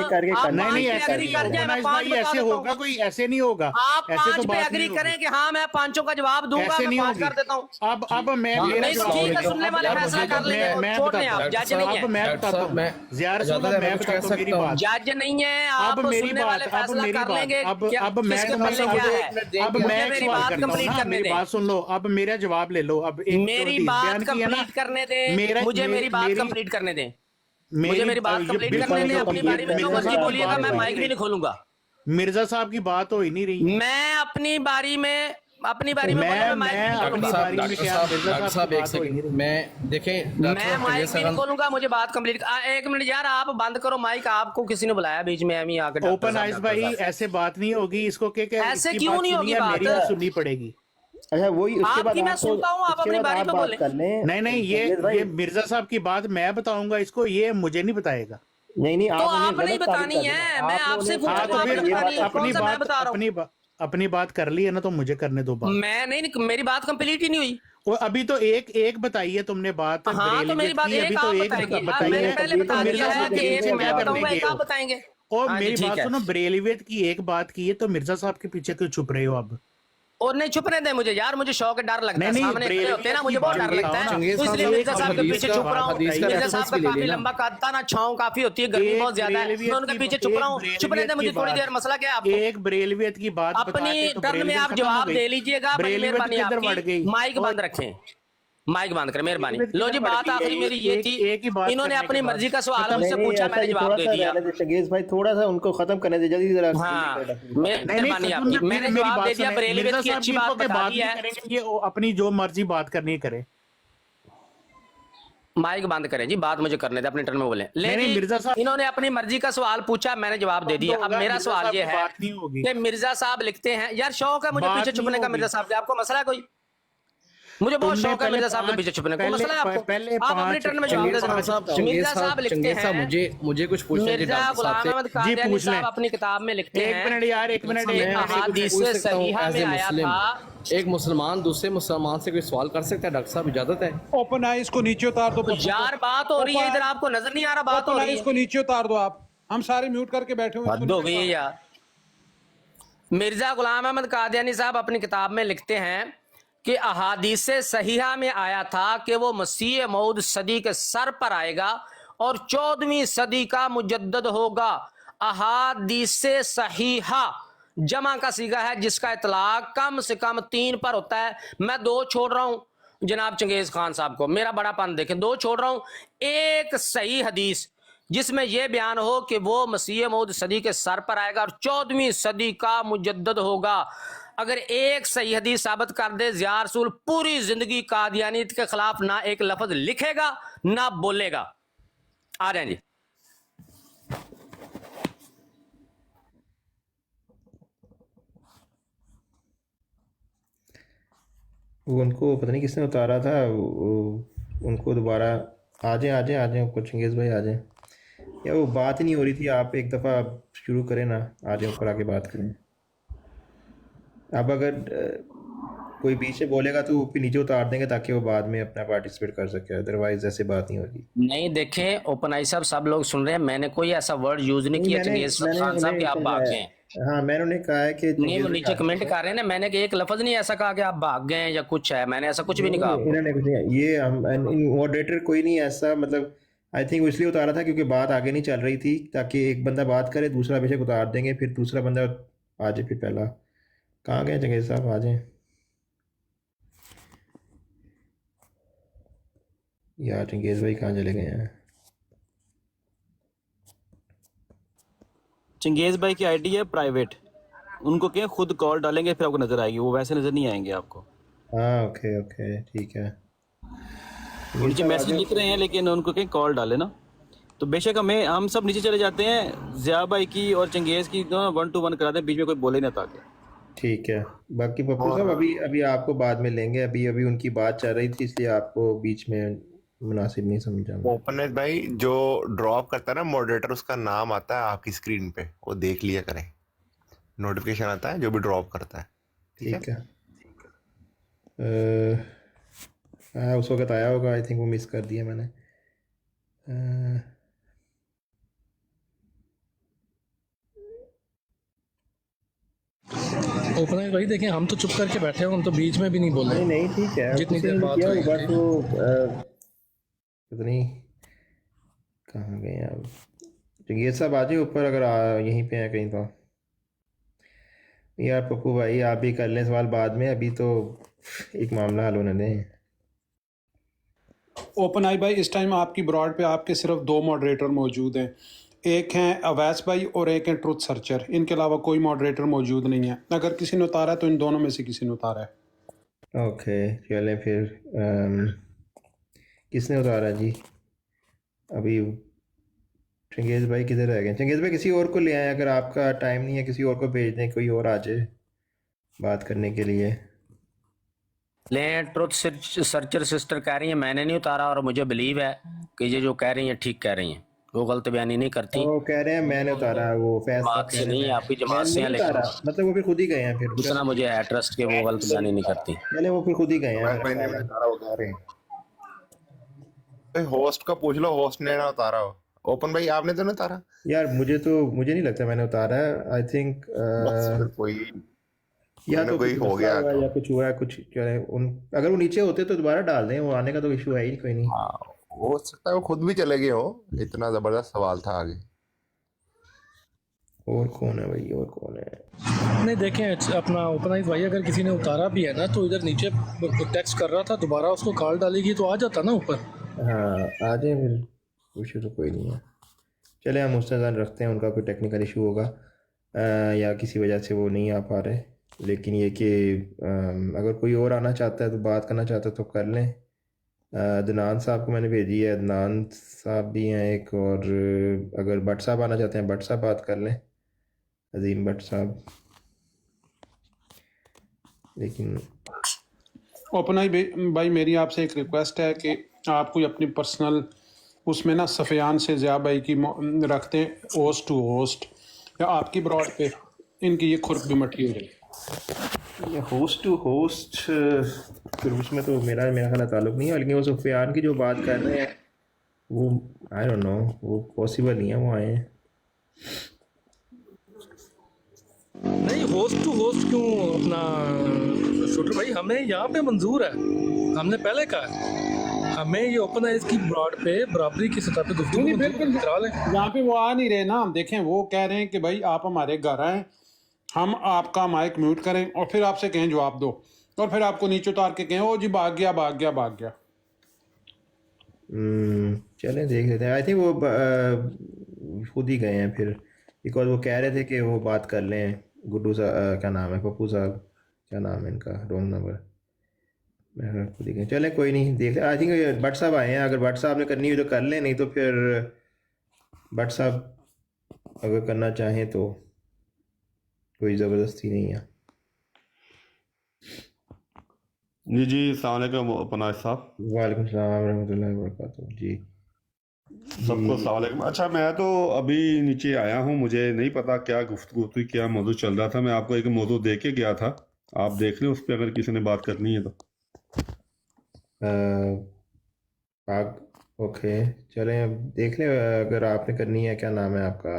नहीं एग्री कर जाए, मैं 5 ऐसे होगा, कोई ऐसे नहीं होगा। आप 5 पे एग्री करें कि हाँ मैं 5 का जवाब दूंगा, मैं 5 कर देता हूँ। अब मैं ठीक है, सुनने वाले फैसला कर लेंगे, छोड़ दें आप, जज नहीं है, मैं बताता हूँ, ज़िया रसूल साहब मैं बताता हूँ मेरी बात। जज नहीं है आप, सुनने वाले फैसला कर लेंगे अब मैं किसके पल्ले क्या है। अब मैं मेरी बात कंप्लीट करने दे, बात सुन लो, अब मेरा जवाब ले लो। अब मेरी बात कंप्लीट करने दे, मुझे मेरी बात कंप्लीट करने दे, मुझे मेरी बात कंप्लीट करने दे। अपनी बारी में जो मर्जी बोलिएगा, मैं माइक भी नहीं खोलूंगा। मिर्जा साहब की बात हो ही नहीं रही। मैं अपनी बारी में अपनी बारी में बोलो, मैं माइक मैं नहीं अपनी खोलूंगा। बारी में क्या डॉक्टर साहब की एक बात होगी? सेकंड, मैं देखें डॉक्टर मैं साहब माइक चंगेज भी नहीं खान खोलूंगा, मुझे बात कंप्लीट। एक मिनट यार, आप बंद करो माइक, आपको किसी ने बुलाया बीच में एम ही आके। डॉक्टर ओपन साहब, आइज डॉक्टर भाई, साहब। ऐसे बात नहीं होगी। इसको क्या ऐसे इसकी क्यों बात नहीं सुनी होगी है, बात? मेरी भी सुननी पड़ेगी। अच्छा वही उसके बाद आपकी मैं आपको सुनता हूँ, आप उसके अपनी बाद बारी आप पे बात बोले। कर लें। नहीं चंगेज भाई ये मिर्जा साहब की बात मैं बताऊंगा इसको, ये मुझे नहीं बताएगा। नहीं तो आप उन्हें आपने ही गलत साबित बतानी कर देना। है, मैं आपने आपसे उन्हें पूछ हाँ रहा कहा हूँ, तो था आपने कि फिर ये बतानी बात है। कौन सा मैं बता रहा हूँ? अपनी बात कर ली है ना, तो मुझे करने दो बात। मैं नहीं, मेरी बात कंप्लीट ही नहीं हुई। वो अभी तो एक बताई है तुमने बात हाँ तो मेरी बरेलवियत बात की, अभी एक तो आप एक बताएंगे। बताई मैंने है। पहले ये बता तो दिया मिर्जा है साहब कि के एक पीछे मैं क्या करने बताऊंगा, गए एक हो? आप बताएंगे। और हाँ जी, मेरी ठीक बात है। सुनो, बरेलवियत की एक बात की है तो मिर्जा साहब के पीछे क्यों छुप रहे हो अब? और नहीं छुपने दे मुझे यार, मुझे शौक डर लगता है, नहीं, सामने खड़े होते हैं ना, बरेलवियत मुझे की बहुत बात डर लगता बताओ है, ना। चंगेज तो साहब इसलिए ने मिर्जा साहब के हदीस पीछे का छुप रहा हूँ। हदीस का मिर्जा रेफरेंस साहब का भी ले काफी लेना। लंबा कद ना, छाँव काफी होती है, गर्मी एक बहुत ज्यादा है, बरेलवियत मैं उनके की पीछे छुप रहा हूँ। एक छुपने दे मुझे थोड़ी बात- देर, मसला क्या है आपको? एक बरेलवियत की बात बता अपनी के तो टर्न में बरेलवियत आप खत्म हो जवाब गई। दे लीजिएगा, बड़ी बरेलवियत मेहरबानी किधर बढ़ आपकी। गई? माइक और बंद रखें, माइक बंद करें, मेहरबानी। बरेलवियत लो किधर जी, बढ़ बात गई? आखिरी मेरी ये थी, एक ही बात इन्होंने करने अपनी के बाद मर्जी का सवाल खत्म। मुझसे नहीं पूछा, ऐसा मैंने नहीं, जवाब थोड़ा दे सा दिया। रहने दे चंगेज भाई, थोड़ा सा उनको खत्म करने दे जल्दी जरा। हाँ, नहीं मेहरबानी आपकी, मैंने मेरी जवाब बात दे दिया, सुने। बरेलवियत मिर्जा की साहब अच्छी की बात इनको के बता बात दी नहीं है। करेंगे, ये अपनी जो मर्जी बात करनी है करे। माइक बंद करें जी, बात मुझे करने दे, अपने टर्न में बोले। ले नहीं, जी, मिर्जा साहब इन्होंने अपनी मर्जी का सवाल पूछा, मैंने जवाब दे बंद दिया। अब होगा, मेरा मिर्जा सवाल साहब ये की है बात नहीं होगी। कि मिर्जा साहब लिखते हैं, यार शौक है मुझे बात पीछे नहीं छुपने का होगी। मिर्जा साहब के, आपको मसला है कोई? मुझे बहुत तुमने शौक है पहले मिर्जा साहब के पीछे छुपने को, मसला है आपको? पहले आप अपने पांच टर्न में जवाब दे चंगेज साहब देना। मिर्जा साहब लिखते चंगेज साहब हैं, मुझे कुछ पूछना है जी मिर्जा डॉक्टर साहब गुलाम से। अहमद जी कादियानी पूछ लें। साहब अपनी किताब में लिखते हैं, एक मिनट यार, एक मिनट कि एक मिनट। अहादीस पूछ सकता हूँ सहीहा एज में ए आया मुस्लिम, था। एक मुसलमान दूसरे मुसलमान से कोई सवाल कर सकता है? डॉक्टर साहब इजाजत है? ओपन आइज को नीचे उतार दो तो यार बात हो रही है इधर, आपको नजर नहीं आ रहा बात हो ओपन रही आइज है? को नीचे उतार दो आप, हम सारे म्यूट करके बैठे हुए हैं, हद हो गई है यार। मिर्जा गुलाम अहमद कादियानी साहब अपनी किताब में लिखते हैं कि अहादीस सहीहा में आया था कि वो मसीह मऊद सदी के सर पर आएगा और 14वीं सदी का मुजद्दद होगा। अहादीस सहीहा जमा का सीगा है जिसका इतलाक कम से कम 3 पर होता है। मैं 2 छोड़ रहा हूं जनाब चंगेज खान साहब को, मेरा बड़ापन देखें, 2 छोड़ रहा हूं। एक सही हदीस जिसमें यह बयान हो कि वो मसीह मऊद सदी के सर पर आएगा और 14वीं सदी का मुजद्दद होगा। अगर एक सही हदीस साबित कर दे, ज़िया रसूल पूरी जिंदगी कादियानियत के खिलाफ ना एक लफ्ज लिखेगा ना बोलेगा। आ जाए जी। वो उनको पता नहीं किसने उतारा था, उनको दोबारा आ जाए ऊपर, चंगेज भाई आ जाए। या वो बात ही नहीं हो रही थी, आप एक दफ़ा शुरू करें ना, आ जाए ऊपर आके बात करें। अब अगर कोई बीच से बोलेगा तो फिर नीचे उतार देंगे ताकि वो बाद में अपना पार्टिसिपेट कर सके, अदरवाइज ऐसे बात नहीं होगी। नहीं देखें ओपन आई साहब, सब लोग सुन रहे हैं, मैंने कोई ऐसा वर्ड यूज नहीं किया चंगेज खान साहब कि आप भाग गए। हाँ मैंने उन्हें कहा है कि नहीं, वो नीचे कमेंट कर रहे हैं ना, मैंने कि एक लफ्ज नहीं ऐसा कहा कि आप भाग गए या कुछ है, मैंने ऐसा कुछ भी नहीं कहा आपको। इन्होंने कुछ नहीं, ये हम मॉडरेटर कोई नहीं ऐसा, मतलब आई थिंक वो इसलिए उतारा था क्योंकि बात आगे नहीं चल रही थी, ताकि एक बंदा बात करे दूसरा बेशक उतार देंगे, फिर दूसरा बंदा आ जाए, फिर पहला। कहाँ गए चंगेज साहब, आ जाए यार। चंगेज भाई कहाँ चले गए हैं? चंगेज भाई की आईडी है प्राइवेट, उनको क्या खुद कॉल डालेंगे फिर आपको नजर आएगी, वो वैसे नजर नहीं आएंगे आपको। हाँ ओके ओके ठीक है। नीचे मैसेज लिख रहे हैं लेकिन उनको क्या कॉल डाले ना, तो बेशक हम सब नीचे चले जाते हैं। ज़िया भाई की और चंगेज की 1 to 1 करा दें, बीच में कोई बोले ना ताकि। ठीक है, बाकी पप्पू साहब अभी आपको बाद में लेंगे, अभी उनकी बात चल रही थी इसलिए आपको बीच में मुनासिब नहीं समझा। ओपन भाई जो ड्रॉप करता है ना मॉडरेटर, उसका नाम आता है आपकी स्क्रीन पे, वो देख लिया करें, नोटिफिकेशन आता है जो भी ड्रॉप करता है। ठीक है। हाँ उस वक्त आया होगा, आई थिंक वो मिस कर दिया मैंने। ओपन आइज भाई देखें, हम तो चुप करके बैठे हैं, हम तो बीच में भी नहीं बोल रहे। नहीं ठीक है, जितनी किसी देर ने बात किया हुई होगा थी। तो पता नहीं कहाँ गए अब। चंगेज साहब आ जाए ऊपर, अगर यहीं पे हैं कहीं तो। यार पप्पू भाई आप भी कर लें सवाल बाद में, अभी तो एक मामला हल होने दें। ओपन आई भाई, इस टाइम आपकी ब्रॉड पे आपके सिर्फ 2 मॉडरेटर मौजूद हैं, एक हैं अवैस भाई और एक हैं ट्रुथ सर्चर, इनके अलावा कोई मॉडरेटर मौजूद नहीं है। अगर किसी ने उतारा है तो इन दोनों में से किसी ने उतारा है। ओके चलें फिर किसने उतारा जी? अभी चंगेज़ भाई किधर रह गए? चंगेज़ भाई किसी और को ले आए, अगर आपका टाइम नहीं है किसी और को भेज दें, कोई और आ जाए बात करने के लिए। ले ट्रुथ सर्चर सिस्टर कह रही है मैंने नहीं उतारा, और मुझे बिलीव है कि ये जो कह रही हैं ठीक कह रही हैं, वो गलत बयानी नहीं करती। वो कह रहे हैं मैंने उतारा, वो फैसला जमात से नहीं, आपकी जमात मैंने से हैं, नहीं उतारा, लेकिन मतलब वो फिर खुद ही गए हैं फिर। दूसरा मुझे है ट्रस्ट के वो गलत बयानी नहीं करती। पहले वो फिर खुद ही गए हैं। भाई ने भी उतारा, वो कह रहे हैं। होस्ट का पूछ लो, होस्ट ने ना उतारा हो। ओपन भाई आपने तो नहीं उतारा? यार मुझे नहीं लगता मैंने उतारा है। आई थिंक बस फिर कोई या तो कोई कुछ हो मसला गया हुआ है तो। या कुछ हुआ है, कुछ अगर वो नीचे होते तो दोबारा डाल दें, वो आने का तो इशू है ही कोई नहीं। हाँ, हो सकता है वो खुद भी चले गए हो, इतना जबरदस्त सवाल था आगे। और कौन है भाई, और कौन है? नहीं देखें अपना ओपन भाई, अगर किसी ने उतारा भी है ना तो इधर नीचे टेक्स्ट कर रहा था, दोबारा उसको कॉल डालेगी तो आ जाता ना ऊपर। हाँ आ जाए फिर, इशू तो कोई नहीं है। चले हम मुस्तैद रखते हैं, उनका कोई टेक्निकल इशू होगा या किसी वजह से वो नहीं आ पा रहे। लेकिन ये कि अगर कोई और आना चाहता है तो बात करना चाहता है तो कर लें। अदनान साहब को मैंने भेजी है, अदनान साहब भी हैं एक, और अगर भट्ट साहब आना चाहते हैं भट्ट साहब बात कर लें, अजीम भट्ट साहब। लेकिन ओपन भाई मेरी आपसे एक रिक्वेस्ट है कि आप कोई अपनी पर्सनल उसमें ना सफ़ियान से ज़िया भाई की रखते हैं, होस्ट टू होस्ट, या आपकी ब्रॉड पे इनकी ये खुर्क भी मठी हो जाए। होस्ट टू होस्ट फिर उसमें तो मेरा ख्याल ताल्लुक नहीं है, लेकिन वो सुफियान की जो बात कर रहे हैं वो आई डोंट नो, वो पॉसिबल नहीं है वो आए हैं। नहीं होस्ट टू होस्ट क्यों अपना शूटर भाई, हमें यहाँ पे मंजूर है, हमने पहले कहा है, हमें ये ओपन आइज की ब्रॉड पे बराबरी की सतह पे गुफ्तगू बिल्कुल करा लें। यहाँ पे वो आ नहीं रहे ना, देखें वो कह रहे हैं कि भाई आप हमारे घर आए, हम आपका माइक म्यूट करें और फिर आपसे कहें जवाब दो, और फिर आपको नीचे उतार के कहें ओ जी भाग गया भाग गया भाग गया। चलें देख लेते हैं। आई थिंक वो खुद ही गए हैं फिर, बिकॉज वो कह रहे थे कि वो बात कर लें। गुड्डू साहब क्या नाम है, पप्पू साहब क्या नाम है इनका, रॉन्ग नंबर, मैं खुद ही गए। चलें कोई नहीं, देख ले। आई थिंक भट्ट साहब आए हैं, अगर भट्ट साहब ने करनी हुई तो कर लें, नहीं तो फिर भट्ट साहब अगर करना चाहें तो कोई ज़बरदस्ती नहीं है। जी अस्सलाम वालेकुम पनाज साहब। वालेकुम सलाम रहमतुल्लाहि व बरकातहू। जी सबको अस्सलाम वालेकुम। अच्छा मैं तो अभी नीचे आया हूँ, मुझे नहीं पता क्या गुफ्तगू थी, क्या मौजू चल रहा था। मैं आपको एक मौजू दे के गया था, आप देख लें उस पर अगर किसी ने बात करनी है तो। ओके चलें अब देख लें, अगर आपने करनी है। क्या नाम है आपका?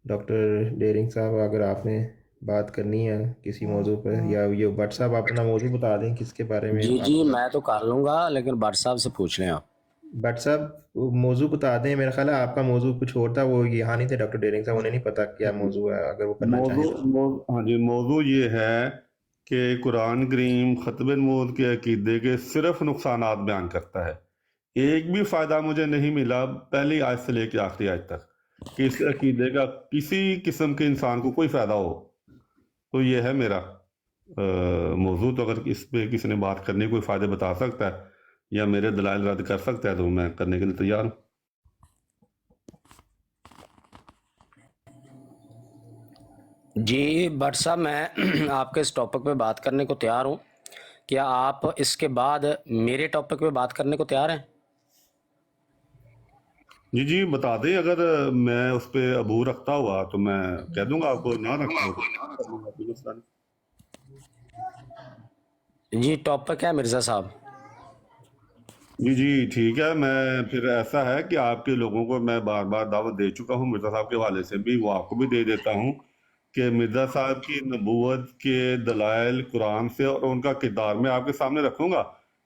डॉक्टर डेरिंग साहब, अगर आपने बात करनी है किसी मौजू पर, या ये भट्ट साहब अपना मौजू बता दें किसके बारे में। जी मैं तो कर लूँगा, लेकिन भट्ट साहब से पूछ लें आप। भट्ट साहब मौजू बता दें। मेरा ख्याल है आपका मौजू कुछ और था, वो यहाँ नहीं थे डॉक्टर डेरिंग साहब, उन्हें नहीं पता क्या मौजू है, अगर वो करना चाहें तो। हाँ जी, मौजू ये है कि कुरान करीम खत्म मौत के अकीदे के सिर्फ नुकसानात बयान करता है। एक भी फ़ायदा मुझे नहीं मिला पहली आयत से लेकर आखिरी आयत तक कि इस अकीदे का किसी किस्म के इंसान को कोई फ़ायदा हो। तो ये है मेरा मौजू। तो अगर इस पे किसी ने बात करने कोई फ़ायदे बता सकता है या मेरे दलाइल रद्द कर सकता है तो मैं करने के लिए तैयार हूँ। जी भट्ट साहब, मैं आपके इस टॉपिक पे बात करने को तैयार हूँ। क्या आप इसके बाद मेरे टॉपिक पे बात करने को तैयार हैं? जी बता दें, अगर मैं उस पर अबू रखता हुआ तो मैं कह दूंगा आपको, ना रखता हुआ। जी टॉपिक है मिर्ज़ा साहब। जी ठीक है। मैं फिर ऐसा है कि आपके लोगों को मैं बार बार दावत दे चुका हूँ, मिर्ज़ा साहब के हवाले से भी, वो आपको भी दे देता हूँ कि मिर्ज़ा साहब की नबूवत के दलाइल कुरान से और उनका किरदार मैं आपके सामने रखूँगा,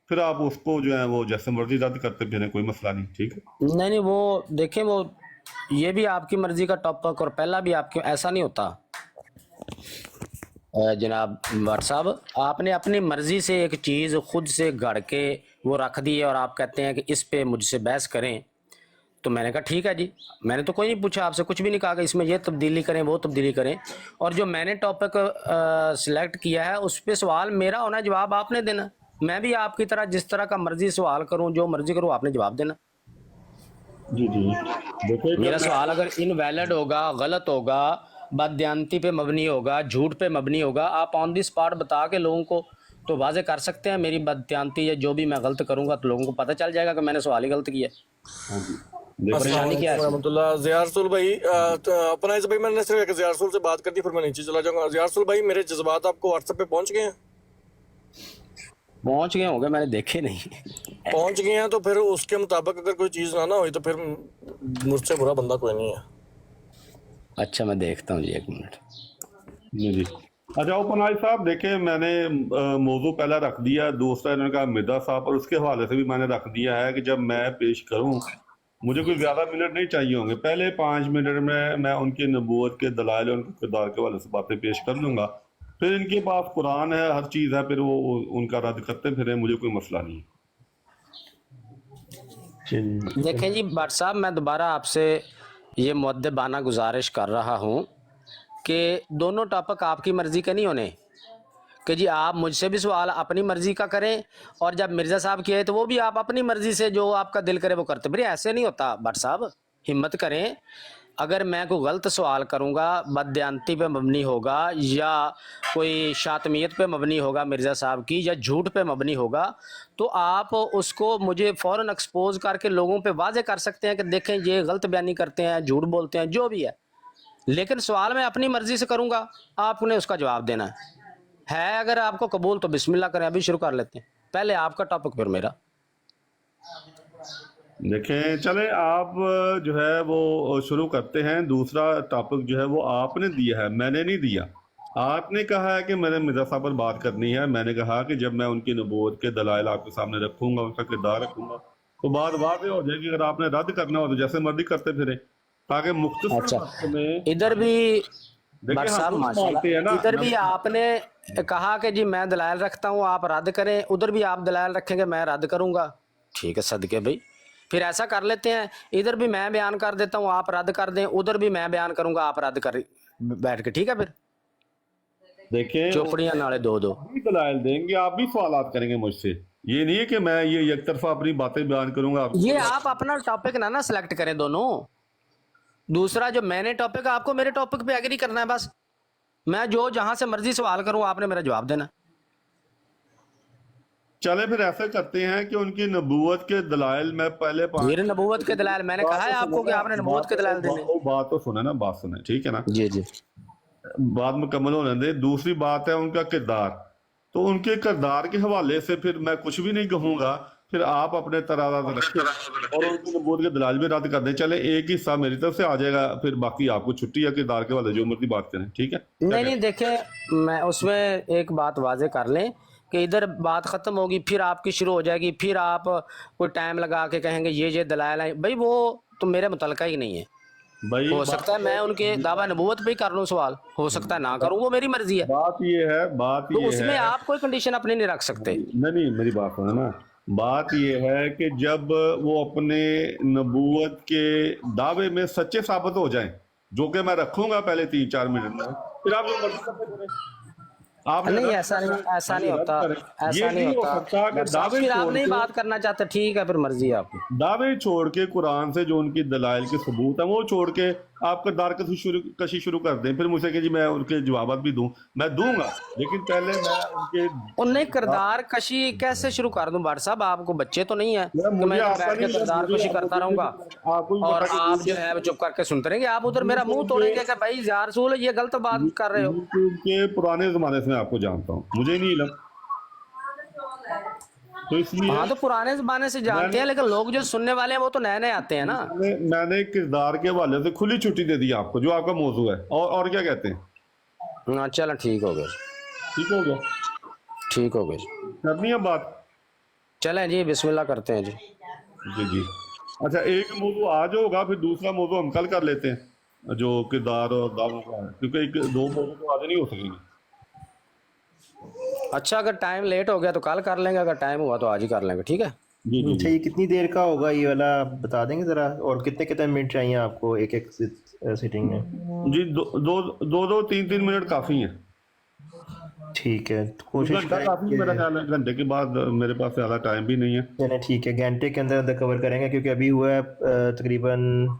फिर आप उसको जो है वो जैसे मर्जी रद्द करते फिर कोई मसला नहीं। ठीक है? नहीं वो देखें, वो ये भी आपकी मर्जी का टॉपिक और पहला भी आपके, ऐसा नहीं होता जनाब भट्ट साहब। आपने अपनी मर्जी से एक चीज़ खुद से गढ़ के वो रख दी है और आप कहते हैं कि इस पे मुझसे बहस करें। तो मैंने कहा ठीक है जी, मैंने तो कोई नहीं पूछा आपसे, कुछ भी नहीं कहा कि इसमें ये तब्दीली करें वो तब्दीली करें। और जो मैंने टॉपिक सिलेक्ट किया है उस पर सवाल मेरा होना, जवाब आपने देना। मैं भी आपकी तरह जिस तरह का मर्जी सवाल करूं, जो मर्जी करूं, आपने जवाब देना। जी जी देखिए मेरा सवाल अगर इनवैलिड होगा, गलत होगा, बदयांती पे मबनी होगा, झूठ पे मबनी होगा, आप ऑन दी स्पॉट बता के लोगों को तो वाजे कर सकते हैं मेरी बदयांती या जो भी मैं गलत करूंगा, तो लोगों को पता चल जाएगा कि मैंने सवाल ही गलत किया। परेशानी क्या है? ज़ियारसुल भाई अपना इस भाई मैंने सिर्फ एक ज़ियारसुल से बात कर दी, फिर मैं नीचे चला जाऊंगा। ज़ियारसुल भाई मेरे जज्बात आपको व्हाट्सएप पे पहुंच गए हैं? पहुंच गए होंगे, मैंने देखे नहीं। पहुंच गए हैं तो फिर उसके मुताबिक अगर कोई चीज़ ना हुई तो फिर मुझसे बुरा बंदा कोई नहीं है। अच्छा मैं देखता हूँ जी, 1 मिनट। जी जी अच्छा ओपन आई साहब, देखिए मैंने मौजू पहला रख दिया, दूसरा इन्होंने कहा मिर्जा साहब, और उसके हवाले से भी मैंने रख दिया है कि जब मैं पेश करूं मुझे कोई ज़्यादा मिनट नहीं चाहिए होंगे, पहले 5 मिनट में मैं उनकी नबूवत के दलाइल और उनके किरदार के हवाले से बातें पेश कर लूँगा। फिर इनके पास कुरान है, हर चीज़ है, फिर वो उनका रद्द करते फिर मुझे कोई मसला नहीं है। देखें जी भट्ट साहब, मैं दोबारा आपसे ये मुअद्दबाना गुजारिश कर रहा हूँ कि दोनों टॉपिक आपकी मर्ज़ी के नहीं होने, कि जी आप मुझसे भी सवाल अपनी मर्ज़ी का करें और जब मिर्ज़ा साहब किए तो वो भी आप अपनी मर्ज़ी से जो आपका दिल करे वो करते। भाई ऐसे नहीं होता भट्ट साहब, हिम्मत करें। अगर मैं कोई गलत सवाल करूँगा, बदयांती पे मबनी होगा या कोई शातमियत पे मबनी होगा मिर्ज़ा साहब की, या झूठ पे मबनी होगा, तो आप उसको मुझे फ़ौरन एक्सपोज करके लोगों पे वाज़े कर सकते हैं कि देखें ये गलत बयानी करते हैं, झूठ बोलते हैं, जो भी है। लेकिन सवाल मैं अपनी मर्ज़ी से करूँगा, आपने उसका जवाब देना है। अगर आपको कबूल तो बिस्मिल्लाह करें, अभी शुरू कर लेते हैं, पहले आपका टॉपिक फिर मेरा। देखें चले आप जो है वो शुरू करते हैं। दूसरा टॉपिक जो है वो आपने दिया है, मैंने नहीं दिया। आपने कहा है कि मैंने मिर्जा साहब पर बात करनी है, मैंने कहा कि जब मैं उनकी नबूवत के दलाइल आपके सामने रखूंगा, उनका किरदार रखूंगा, तो बात वाज़ेह हो जाएगी। अगर आपने रद्द करना हो तो जैसे मर्जी करते फिरे, ताकि मुख्तसर अच्छा, वक्त में इधर भी देखिए भट्ट साहब हम माशाल्लाह, मानते हैं ना, इधर भी आपने कहा कि जी मैं दलाइल रखता हूँ आप रद्द करें, उधर भी आप दलाइल रखेंगे मैं रद्द करूँगा। ठीक है सदके भाई, फिर ऐसा कर लेते हैं, इधर भी मैं बयान कर देता हूँ आप रद्द कर दें, उधर भी मैं बयान करूँगा आप रद्द कर बैठ के। ठीक है फिर देखिए चौपड़ियाँ नाले दो दो भी दलाइल देंगे, आप भी सवालात करेंगे मुझसे। ये नहीं है कि मैं ये एक तरफा अपनी बातें बयान करूंगा। ये आप अपना टॉपिक ना सिलेक्ट करें दोनों। दूसरा जो मैंने टॉपिक, आपको मेरे टॉपिक पे एग्री करना है बस। मैं जो जहां से मर्जी सवाल करूं आपने मेरा जवाब देना। चले फिर ऐसा करते हैं कि उनकी नबूवत के दलाइल मैं पहले मेरे नबूवत के दलाइल मैंने कहा है आपको कि आपने नबूवत के दलाइल देने। बात तो सुने ना, बात सुने, ठीक है ना जी जी, बात मुकम्मल होने दे। दूसरी बात है उनका किरदार, तो उनके किरदार के हवाले से फिर मैं कुछ भी नहीं कहूंगा, फिर आप अपने तराज़ रखें और उनकी नबूवत के दलाइल भी रद्द कर दें। चले एक हिस्सा मेरी तरफ से आ जाएगा, फिर बाकी आपको छुट्टी या किरदार के हवाले जो मर्जी बात करें, ठीक है। नहीं नहीं, देखें मैं उसमें एक बात वाजे कर लें कि इधर बात ख़त्म होगी फिर आपकी शुरू हो जाएगी, फिर आप कोई टाइम लगा के कहेंगे ये दलाइल है। भाई वो तो मेरे मुतलका ही नहीं है। भाई हो सकता है मैं उनके दावा नबूवत पे ही कर लूँ सवाल, हो सकता है ना करूँ, वो मेरी मर्जी है। बात ये है, बात तो ये उसमें है, आप कोई कंडीशन अपनी नहीं रख सकते। नहीं मेरी बात सुनो ना। बात ये है कि जब वो अपने नबूवत के दावे में सच्चे साबित हो जाएं, जो कि मैं रखूंगा पहले 3-4 मिनट में, फिर आप जो मर्जी करते करें। आप नहीं ऐसा नहीं होता, ऐसा नहीं होता। फिर आप नहीं बात करना चाहते, ठीक है फिर मर्जी है आपकी। दावे छोड़ के कुरान से जो उनकी दलाइल के सबूत है वो छोड़ के आप किरदार कशी शुरू कर दें, फिर मुझसे कि जी मैं उनके जवाब भी दूं, मैं दूंगा, लेकिन पहले मैं उनके उन्हें किरदार कशी कैसे शुरू कर दूं भट्ट साहब? आपको बच्चे तो नहीं है कि मैं बैठ के किरदार कशी करता रहूंगा और आप जो है चुप करके सुनते रहेंगे। आप उधर मेरा मुंह तोड़ेंगे कि भाई या रसूल ये गलत बात कर रहे हो। के पुराने जमाने से मैं आपको जानता हूँ, मुझे नहीं इल्म, तो इसलिए हाँ तो पुराने जमाने से जानते हैं, लेकिन लोग जो सुनने वाले हैं वो तो नए नए आते हैं ना। मैंने किरदार के हवाले से खुली छुट्टी दे दी आपको, जो आपका मौजू है। और क्या कहते हैं? हाँ चलो ठीक हो गया, ठीक हो गया, ठीक हो गया, करनी है बात। चलें जी बिस्मिल्लाह करते हैं जी। जी जी अच्छा, एक मौजू आज होगा, फिर दूसरा मौजू हम कल कर लेते हैं, जो किरदार और दावों का है, क्योंकि दो मौजू तो आज नहीं हो सकेंगे। अच्छा अगर टाइम लेट हो गया तो कल कर लेंगे, अगर टाइम हुआ तो आज ही कर लेंगे, ठीक है। जी जी अच्छा, जी ये कितनी देर का होगा ये वाला, आप बता देंगे ज़रा, और कितने कितने मिनट चाहिए आपको एक एक सिटिंग में? जी, दो दो दो दो तीन तीन मिनट काफ़ी हैं। ठीक है, तो कोशिश घंटा करेंगे काफ़ी है मेरा कि ख्याल है, घंटे के बाद मेरे पास ज़्यादा टाइम भी नहीं है। चलें ठीक है, घंटे के अंदर अंदर कवर करेंगे, क्योंकि अभी हुआ है तकरीबन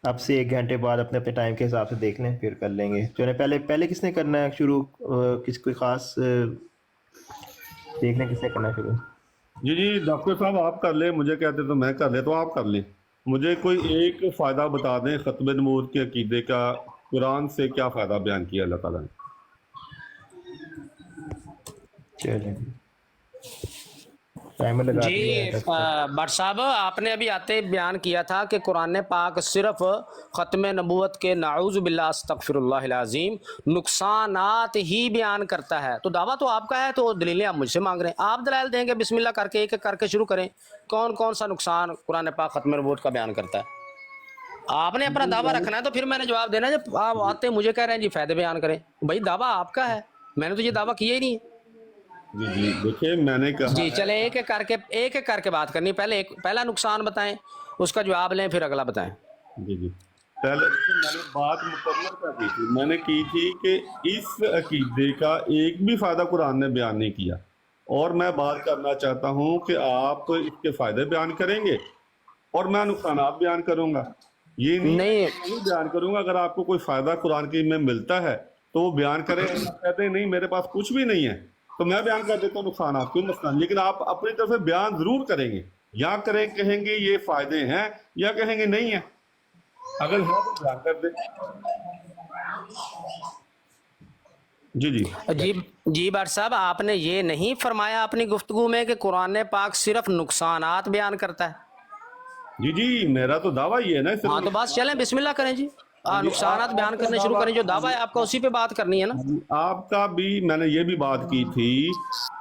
अब से 1 घंटे बाद अपने अपने टाइम के हिसाब से देख लें, फिर कर लेंगे। चलें, पहले पहले किसने करना है शुरू, किस कोई ख़ास देख लें किसने करना है शुरू। जी जी, डॉक्टर साहब आप कर लें, मुझे कहते तो मैं कर ले, तो आप कर लें। मुझे कोई एक फ़ायदा बता दें ख़त्म नबूवत के अकीदे का, कुरान से क्या फ़ायदा बयान किया अल्लाह ताला ने। चलें, टाइमर लगा जी दिया है 10 मिनट। भट्ट साहब, आपने अभी आते ही बयान किया था कि कुरान पाक सिर्फ ख़त्म नबूवत के नाऊज़ बिल्लाह अस्तग़फिरुल्लाह अज़ीम नुकसानात ही बयान करता है। तो दावा तो आपका है, तो दलीलें आप मुझसे मांग रहे हैं। आप दलाइल देंगे, बिस्मिल्लाह करके एक एक करके शुरू करें। कौन कौन सा नुकसान कुरान पाक ख़त्म नबूवत का बयान करता है? आपने अपना दावा रखना है, तो फिर मैंने जवाब देना है। जब आप आते मुझे कह रहे हैं जी फ़ायदे बयान करें, भाई दावा आपका है, मैंने तो ये दावा किया ही नहीं है। जी जी, देखिए मैंने कहा जी है, चले एक एक करके बात करनी। पहला नुकसान बताएं, उसका जवाब लें, फिर अगला बताएं। जी जी, पहले मैंने बात मुकम्मल कर दी थी। मैंने की थी कि इस अकीदे का एक भी फ़ायदा कुरान ने बयान नहीं किया, और मैं बात करना चाहता हूँ कि आप इसके फ़ायदे बयान करेंगे और मैं नुकसानात बयान करूँगा। ये नहीं नहीं नहीं बयान करूँगा। अगर आपको कोई फ़ायदा कुरान की में मिलता है तो वो बयान करें। आप कहते हैं नहीं मेरे पास कुछ भी नहीं है, तो मैं बयान कर देता हूँ नुकसानात, कोई मसला नहीं। लेकिन आप अपनी तरफ से बयान ज़रूर करेंगे, या कहेंगे ये फ़ायदे हैं, या कहेंगे नहीं है। अगर है तो बयान कर दें। जी जी जी जी भट्ट साहब, आपने ये नहीं फरमाया अपनी गुफ्तगू में कि कुरान पाक सिर्फ नुकसानात बयान करता है? जी जी, मेरा तो दावा ही है ना। सिर्फ हाँ तो बस चलें, बिस्मिल्लाह करें जी। जी, नुकसानात बयान आपका करने शुरू दावा, करें। जो दावा है आपका, उसी पे बात करनी है ना। आपका भी मैंने ये भी बात की थी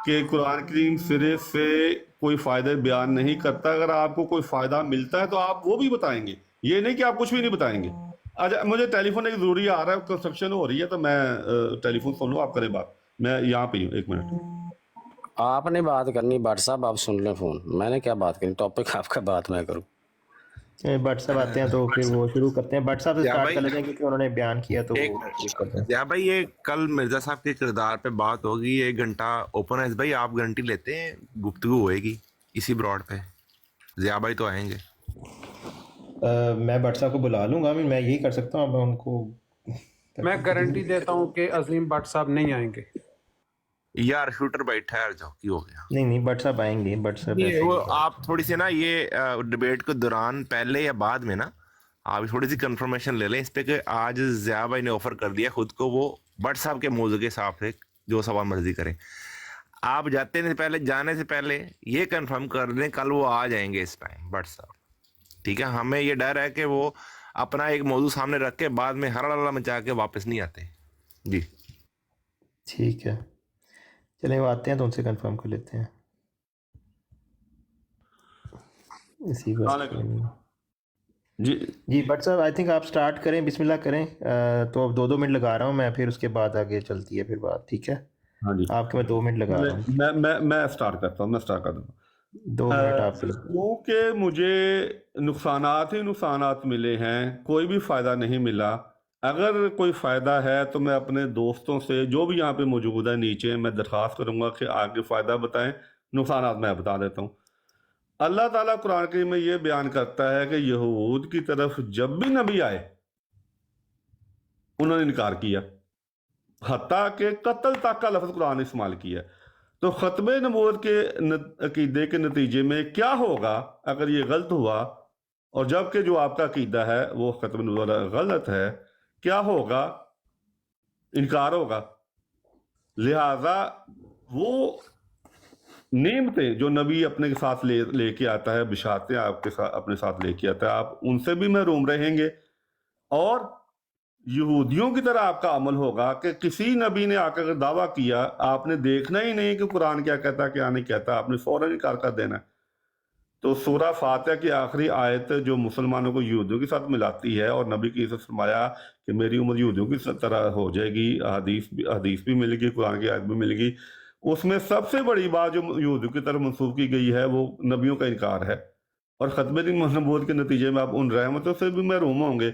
कि कुरान करीम सिरे से कोई फ़ायदे बयान नहीं करता। अगर आपको कोई फ़ायदा मिलता है तो आप वो भी बताएंगे, ये नहीं कि आप कुछ भी नहीं बताएंगे। अच्छा, मुझे टेलीफोन एक ज़रूरी आ रहा है, कंस्ट्रक्शन हो रही है, तो मैं टेलीफोन सुन लूँ, आप करें बात। मैं यहाँ पे हूँ, 1 मिनट। आपने बात करनी भट्ट साहब, आप सुन लें फोन। मैंने क्या बात करनी, टॉपिक आपका, बात मैं करूँ। भट्ट साहब आते हैं तो फिर वो शुरू करते हैं। भट्ट साहब से या स्टार्ट भाई कर लेते हैं, क्योंकि उन्होंने बयान किया तो एक वो शुरू करते हैं। या भाई, ये कल मिर्जा साहब के किरदार पे बात होगी, 1 घंटा ओपन है भाई। आप गारंटी लेते हैं गुफ्तगू होएगी इसी ब्रॉड पे? जिया भाई तो आएंगे। मैं भट्ट साहब को बुला लूंगा, मैं यही कर सकता हूँ। अब उनको मैं गारंटी देता हूँ कि अजीम भट्ट साहब नहीं आएंगे। यार शूटर भाई ठहर जाओ, की हो गया? नहीं, भट्ट साहब आएंगे। भट्ट साहब ये ऐसे वो ही आप थोड़ी सी ना, ये डिबेट के दौरान पहले या बाद में ना, आप थोड़ी सी कंफर्मेशन ले लें इस पे कि आज जिया भाई ने ऑफर कर दिया खुद को, वो भट्ट साहब के मौजू के हिसाब से जो सवाल मर्जी करें। आप जाने से पहले ये कंफर्म कर लें कल वो आ जाएंगे इस टाइम भट्ट साहब, ठीक है? हमें ये डर है कि वो अपना एक मौजू सामने रख के बाद में हरा मचा के वापस नहीं आते। जी ठीक है, चलें वो आते हैं तो उनसे कंफर्म कर लेते हैं इसी वक्त। जी जी भट्ट साहब, आई थिंक आप स्टार्ट करें, बिस्मिल्लाह करें। तो अब 2-2 मिनट लगा रहा हूँ मैं, फिर उसके बाद आगे चलती है फिर बात, ठीक है? हाँ जी, आपके मैं 2 मिनट लगा रहा हूँ। मैं स्टार्ट करता हूँ, मैं स्टार्ट कर दूँगा। 2 मिनट आपके लिए। क्योंकि मुझे नुकसानात ही नुकसानात मिले हैं, कोई भी फ़ायदा नहीं मिला। अगर कोई फ़ायदा है तो मैं अपने दोस्तों से जो भी यहाँ पे मौजूद है नीचे, मैं दरख्वास्त करूँगा कि आगे फ़ायदा बताएं, नुकसानात मैं बता देता हूँ। अल्लाह ताला कुरान करीम में ये बयान करता है कि यहूद की तरफ जब भी नबी आए उन्होंने इनकार किया, हत्ता के कत्ल तक का लफ्ज़ कुरान ने इस्तेमाल किया। तो ख़त्म नबूवत के अकीदे के नतीजे में क्या होगा अगर ये गलत हुआ, और जबकि जो आपका अकीदा है वो ख़त्म नबूवत गलत है, क्या होगा? इनकार होगा। लिहाजा वो नेमतें जो नबी अपने साथ लेके आता है, बिशारतें आपके साथ अपने साथ लेके आता है, आप उनसे भी महरूम रहेंगे। और यहूदियों की तरह आपका अमल होगा कि किसी नबी ने आकर अगर दावा किया, आपने देखना ही नहीं कि कुरान क्या कहता है क्या नहीं कहता, आपने फौरन इनकार कर देना है। तो सूरह फातिहा की आखिरी आयत जो मुसलमानों को यहूदियों के साथ मिलाती है, और नबी की इज्जत फरमाया कि मेरी उम्र यहूदियों की तरह हो जाएगी, हदीस भी मिलेगी, कुरान की आयत भी मिलेगी, उसमें सबसे बड़ी बात जो यहूदियों की तरफ मंसूब की गई है वो नबियों का इनकार है, और ख़त्म नबूवत के नतीजे में आप उन रहमतों से भी महरूम होंगे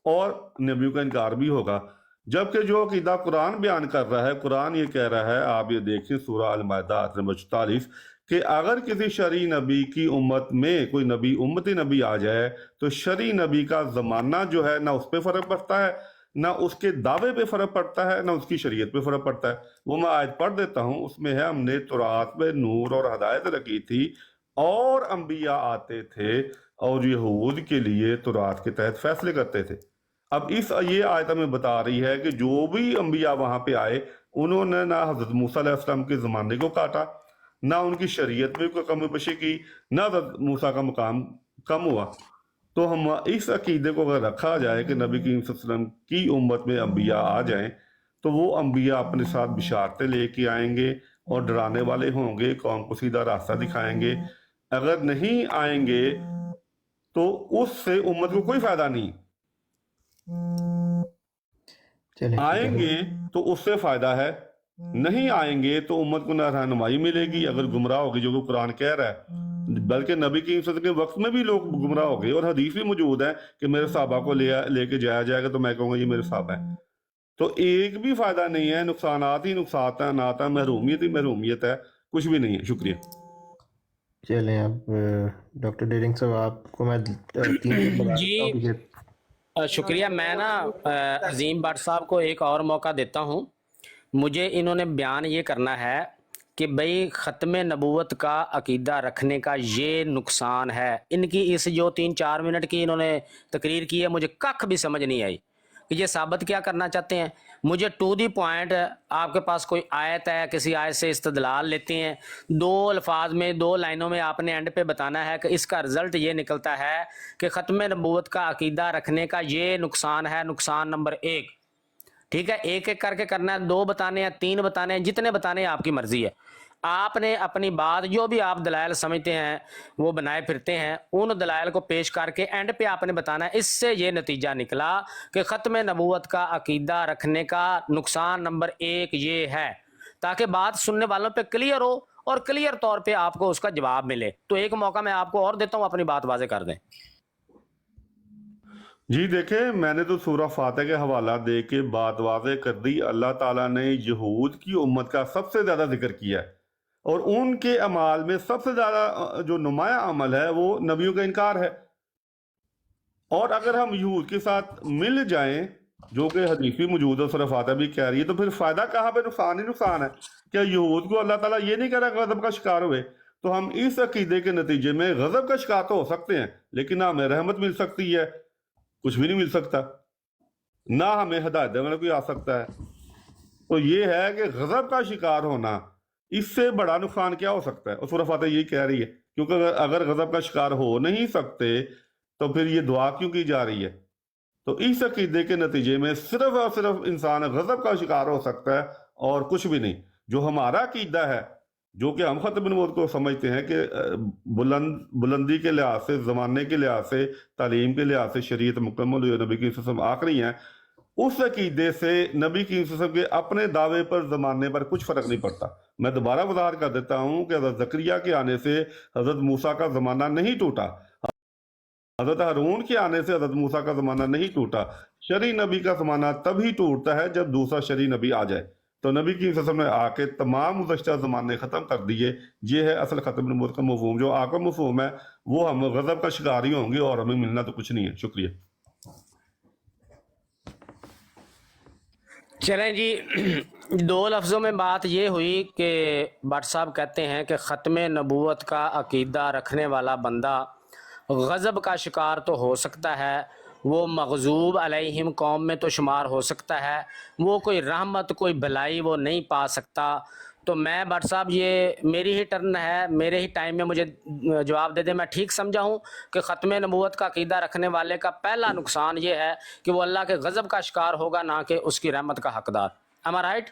और नबियों का इनकार भी होगा। जबकि जो अकीदा कुरान बयान कर रहा है, कुरान ये कह रहा है, आप ये देखें सूरह अल-माइदा आयत नंबर 44, कि अगर किसी शरई नबी की उम्मत में कोई नबी उम्मती नबी आ जाए तो शरई नबी का ज़माना जो है ना उस पर फ़र्क पड़ता है, ना उसके दावे पे फ़र्क पड़ता है, ना उसकी शरीयत पे फ़र्क पड़ता है। वो मैं आयत पढ़ देता हूँ, उसमें है, हमने तौरात में नूर और हदायत रखी थी और अंबिया आते थे और यहूद के लिए तौरात के तहत फैसले करते थे। अब ये आयत हमें बता रही है कि जो भी अंबिया वहां पे आए उन्होंने ना हजरत मूसा अलैहिस्सलाम के ज़माने को काटा, ना उनकी शरीयत में कोई कमी पेशी की, ना हजरत मूसा का मकाम कम हुआ। तो हम इस अकीदे को अगर रखा जाए कि नबी करीम सल्लल्लाहु अलैहि वसल्लम की उम्मत में अंबिया आ जाएं तो वो अंबिया अपने साथ बिशारतें लेके आएंगे और डराने वाले होंगे, कौम को सीधा रास्ता दिखाएंगे। अगर नहीं आएंगे तो उससे उम्मत को कोई फायदा नहीं, आएंगे तो उससे फायदा है, नहीं आएंगे तो उम्मत को ना रहनुमाई मिलेगी अगर गुमराह होगी, जो कि कुरान कह रहा है। बल्कि नबी की सल्लल्लाहु अलैहि वसल्लम के वक्त में भी लोग गुमराह हो गए और हदीस भी मौजूद है कि मेरे सहाबा को लेके जाया जाएगा तो मैं कहूँगा ये मेरे सहाबा हैं। तो एक भी फायदा नहीं है, नुकसानात ही नुकसानात है, महरूमियत ही महरूमियत है, कुछ भी नहीं है। शुक्रिया। चलें अब डॉक्टर डेरिंग साहब आपको मैं 3 मिनट बता जी देता हूँ कि शुक्रिया। मैं ना अजीम भट्ट साहब को एक और मौका देता हूँ। मुझे इन्होंने बयान ये करना है कि भाई ख़त्म नबूवत का अकीदा रखने का ये नुकसान है। इनकी इस जो 3-4 मिनट की इन्होंने तकरीर की है, मुझे कख भी समझ नहीं आई कि ये साबित क्या करना चाहते हैं। मुझे टू दी पॉइंट, आपके पास कोई आयत है, किसी आयत से इस्तदलाल लेते हैं, 2 अल्फाज में 2 लाइनों में आपने एंड पे बताना है कि इसका रिज़ल्ट ये निकलता है कि ख़त्म नबूवत का अकीदा रखने का ये नुकसान है, नुकसान नंबर 1। ठीक है, एक एक करके करना है, 2 बताने हैं, 3 बताने हैं, जितने बताने हैं आपकी मर्जी है। आपने अपनी बात जो भी आप दलाइल समझते हैं वो बनाए फिरते हैं, उन दलाइल को पेश करके एंड पे आपने बताना है। इससे ये नतीजा निकला कि ख़त्म नबूवत का अकीदा रखने का नुकसान नंबर 1 ये है, ताकि बात सुनने वालों पे क्लियर हो और क्लियर तौर पे आपको उसका जवाब मिले। तो एक मौका मैं आपको और देता हूँ, अपनी बात वाज़े कर दें। जी देखें, मैंने तो सूरह फातिहा के हवाला दे के बात वाज़े कर दी। अल्लाह ताला ने यहूद की उम्मत का सबसे ज़्यादा जिक्र किया है और उनके अमाल में सबसे ज़्यादा जो नुमाया अमल है वो नबियों का इनकार है। और अगर हम यहूद के साथ मिल जाएं, जो कि हदीस भी मौजूद है, सूरह फातिहा भी कह रही है, तो फिर फ़ायदा कहाँ पे? नुकसान ही नुकसान है। क्या यहूद को अल्लाह ताला ये नहीं कह रहा गज़ब का शिकार हुए? तो हम इस अकीदे के नतीजे में गज़ब का शिकार तो हो सकते हैं, लेकिन ना हमें रहमत मिल सकती है, कुछ भी नहीं मिल सकता, ना हमें हिदायत देने वाला कोई आ सकता है। तो ये है कि गज़ब का शिकार होना, इससे बड़ा नुकसान क्या हो सकता है? और सूरह फातिहा यही कह रही है, क्योंकि अगर गज़ब का शिकार हो नहीं सकते तो फिर ये दुआ क्यों की जा रही है? तो इस अकीदे के नतीजे में सिर्फ और सिर्फ इंसान गज़ब का शिकार हो सकता है और कुछ भी नहीं। जो हमारा अकीदा है, जो कि हम ख़त्म नबूवत को समझते हैं कि बुलंदी के लिहाज से, ज़माने के लिहाज से, तालीम के लिहाज से शरीयत मुकम्मल हुई, नबी की सल्लल्लाहु अलैहि वसल्लम आखिरी हैं, उस अकीदे से नबी की सल्लल्लाहु अलैहि वसल्लम के अपने दावे पर, ज़माने पर कुछ फ़र्क नहीं पड़ता। मैं दोबारा वज़ाहत कर देता हूँ कि हज़रत ज़करिया के आने से हज़रत मूसा का ज़माना नहीं टूटा, हज़रत हारून के आने से हज़रत मूसा का ज़माना नहीं टूटा। शरई नबी का ज़माना तभी टूटता है जब दूसरा शरई नबी आ जाए। तो नबी की सल्लल्लाहु अलैहि वसल्लम ने आके तमाम गुज़श्ता ज़माने ख़त्म कर दिए। ये है असल ख़त्म नबूवत का मफ़हूम। जो आपका मफ़हूम है वो हम गज़ब का शिकार ही होंगे और हमें मिलना तो कुछ नहीं है। शुक्रिया। चलें जी, 2 लफ्ज़ों में बात ये हुई कि भट्ट साहब कहते हैं कि ख़त्म नबूवत का अकीदा रखने वाला बंदा गज़ब का शिकार तो हो सकता है, वो मग़ज़ूब अलैहिम कौम में तो शुमार हो सकता है, वो कोई रहमत, कोई भलाई वो नहीं पा सकता। तो मैं भट्ट साहब, ये मेरी ही टर्न है, मेरे ही टाइम में मुझे जवाब दे दें। मैं ठीक समझा हूँ कि ख़त्म नबूवत का अकीदा रखने वाले का पहला नुकसान ये है कि वो अल्लाह के गज़ब का शिकार होगा, ना कि उसकी रहमत का हकदार। एम आई राइट?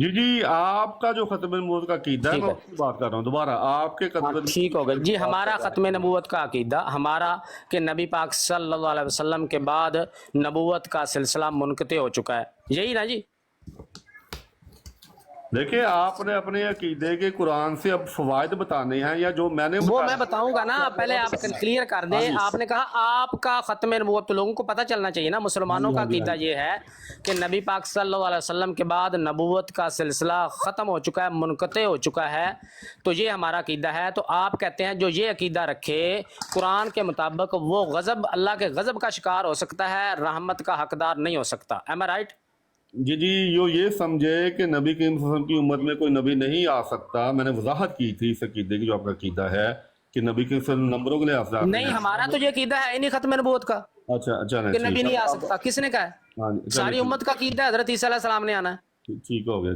जी आपका जो खत्म नबूवत का अकीदा है ठीक मैं है। उसकी बात कर रहा हूँ दोबारा आपके खत्म ठीक हो गया जी। हमारा ख़त्म नबूवत का अकीदा हमारा कि नबी पाक सल्लल्लाहु अलैहि वसल्लम के बाद नबूवत का सिलसिला मुनक़ते हो चुका है, यही ना जी। देखिए आपने अपने अकीदे के कुरान से अब फवायद बताने हैं या जो मैंने वो बताया मैं बताऊंगा ना, पहले आप क्लियर कर दें। आपने कहा आपका ख़त्म नबूवत, तो लोगों को पता चलना चाहिए ना। मुसलमानों का अकीदा ये है कि नबी पाक सल्लल्लाहु अलैहि वसल्लम के बाद नबूवत का सिलसिला ख़त्म हो चुका है, मुनक़ते हो चुका है, तो ये हमारा अकीदा है। तो आप कहते हैं जो ये अकीदा रखे कुरान के मुताबिक वो गज़ब, अल्लाह के गज़ब का शिकार हो सकता है, रहमत का हकदार नहीं हो सकता। एम आई राइट? जी जो ये समझे कि नबी करीम सल्लल्लाहु अलैहि वसल्लम की उम्मत में कोई नबी नहीं आ सकता, मैंने वजाहत की थी इस अकीदे की, जो आपका अकीदा है कि नबी करीम सल्लल्लाहु अलैहि वसल्लम नंबरों के लिहाज से नहीं, हमारा तो ये अकीदा है ही नहीं ख़त्म नबूवत का अच्छा कि नबी नहीं आ सकता। किसने कहा है? हाँ जी, सारी उम्मत का अकीदा है हज़रत ईसा अलैहिस्सलाम ने आना है। ठीक हो गया।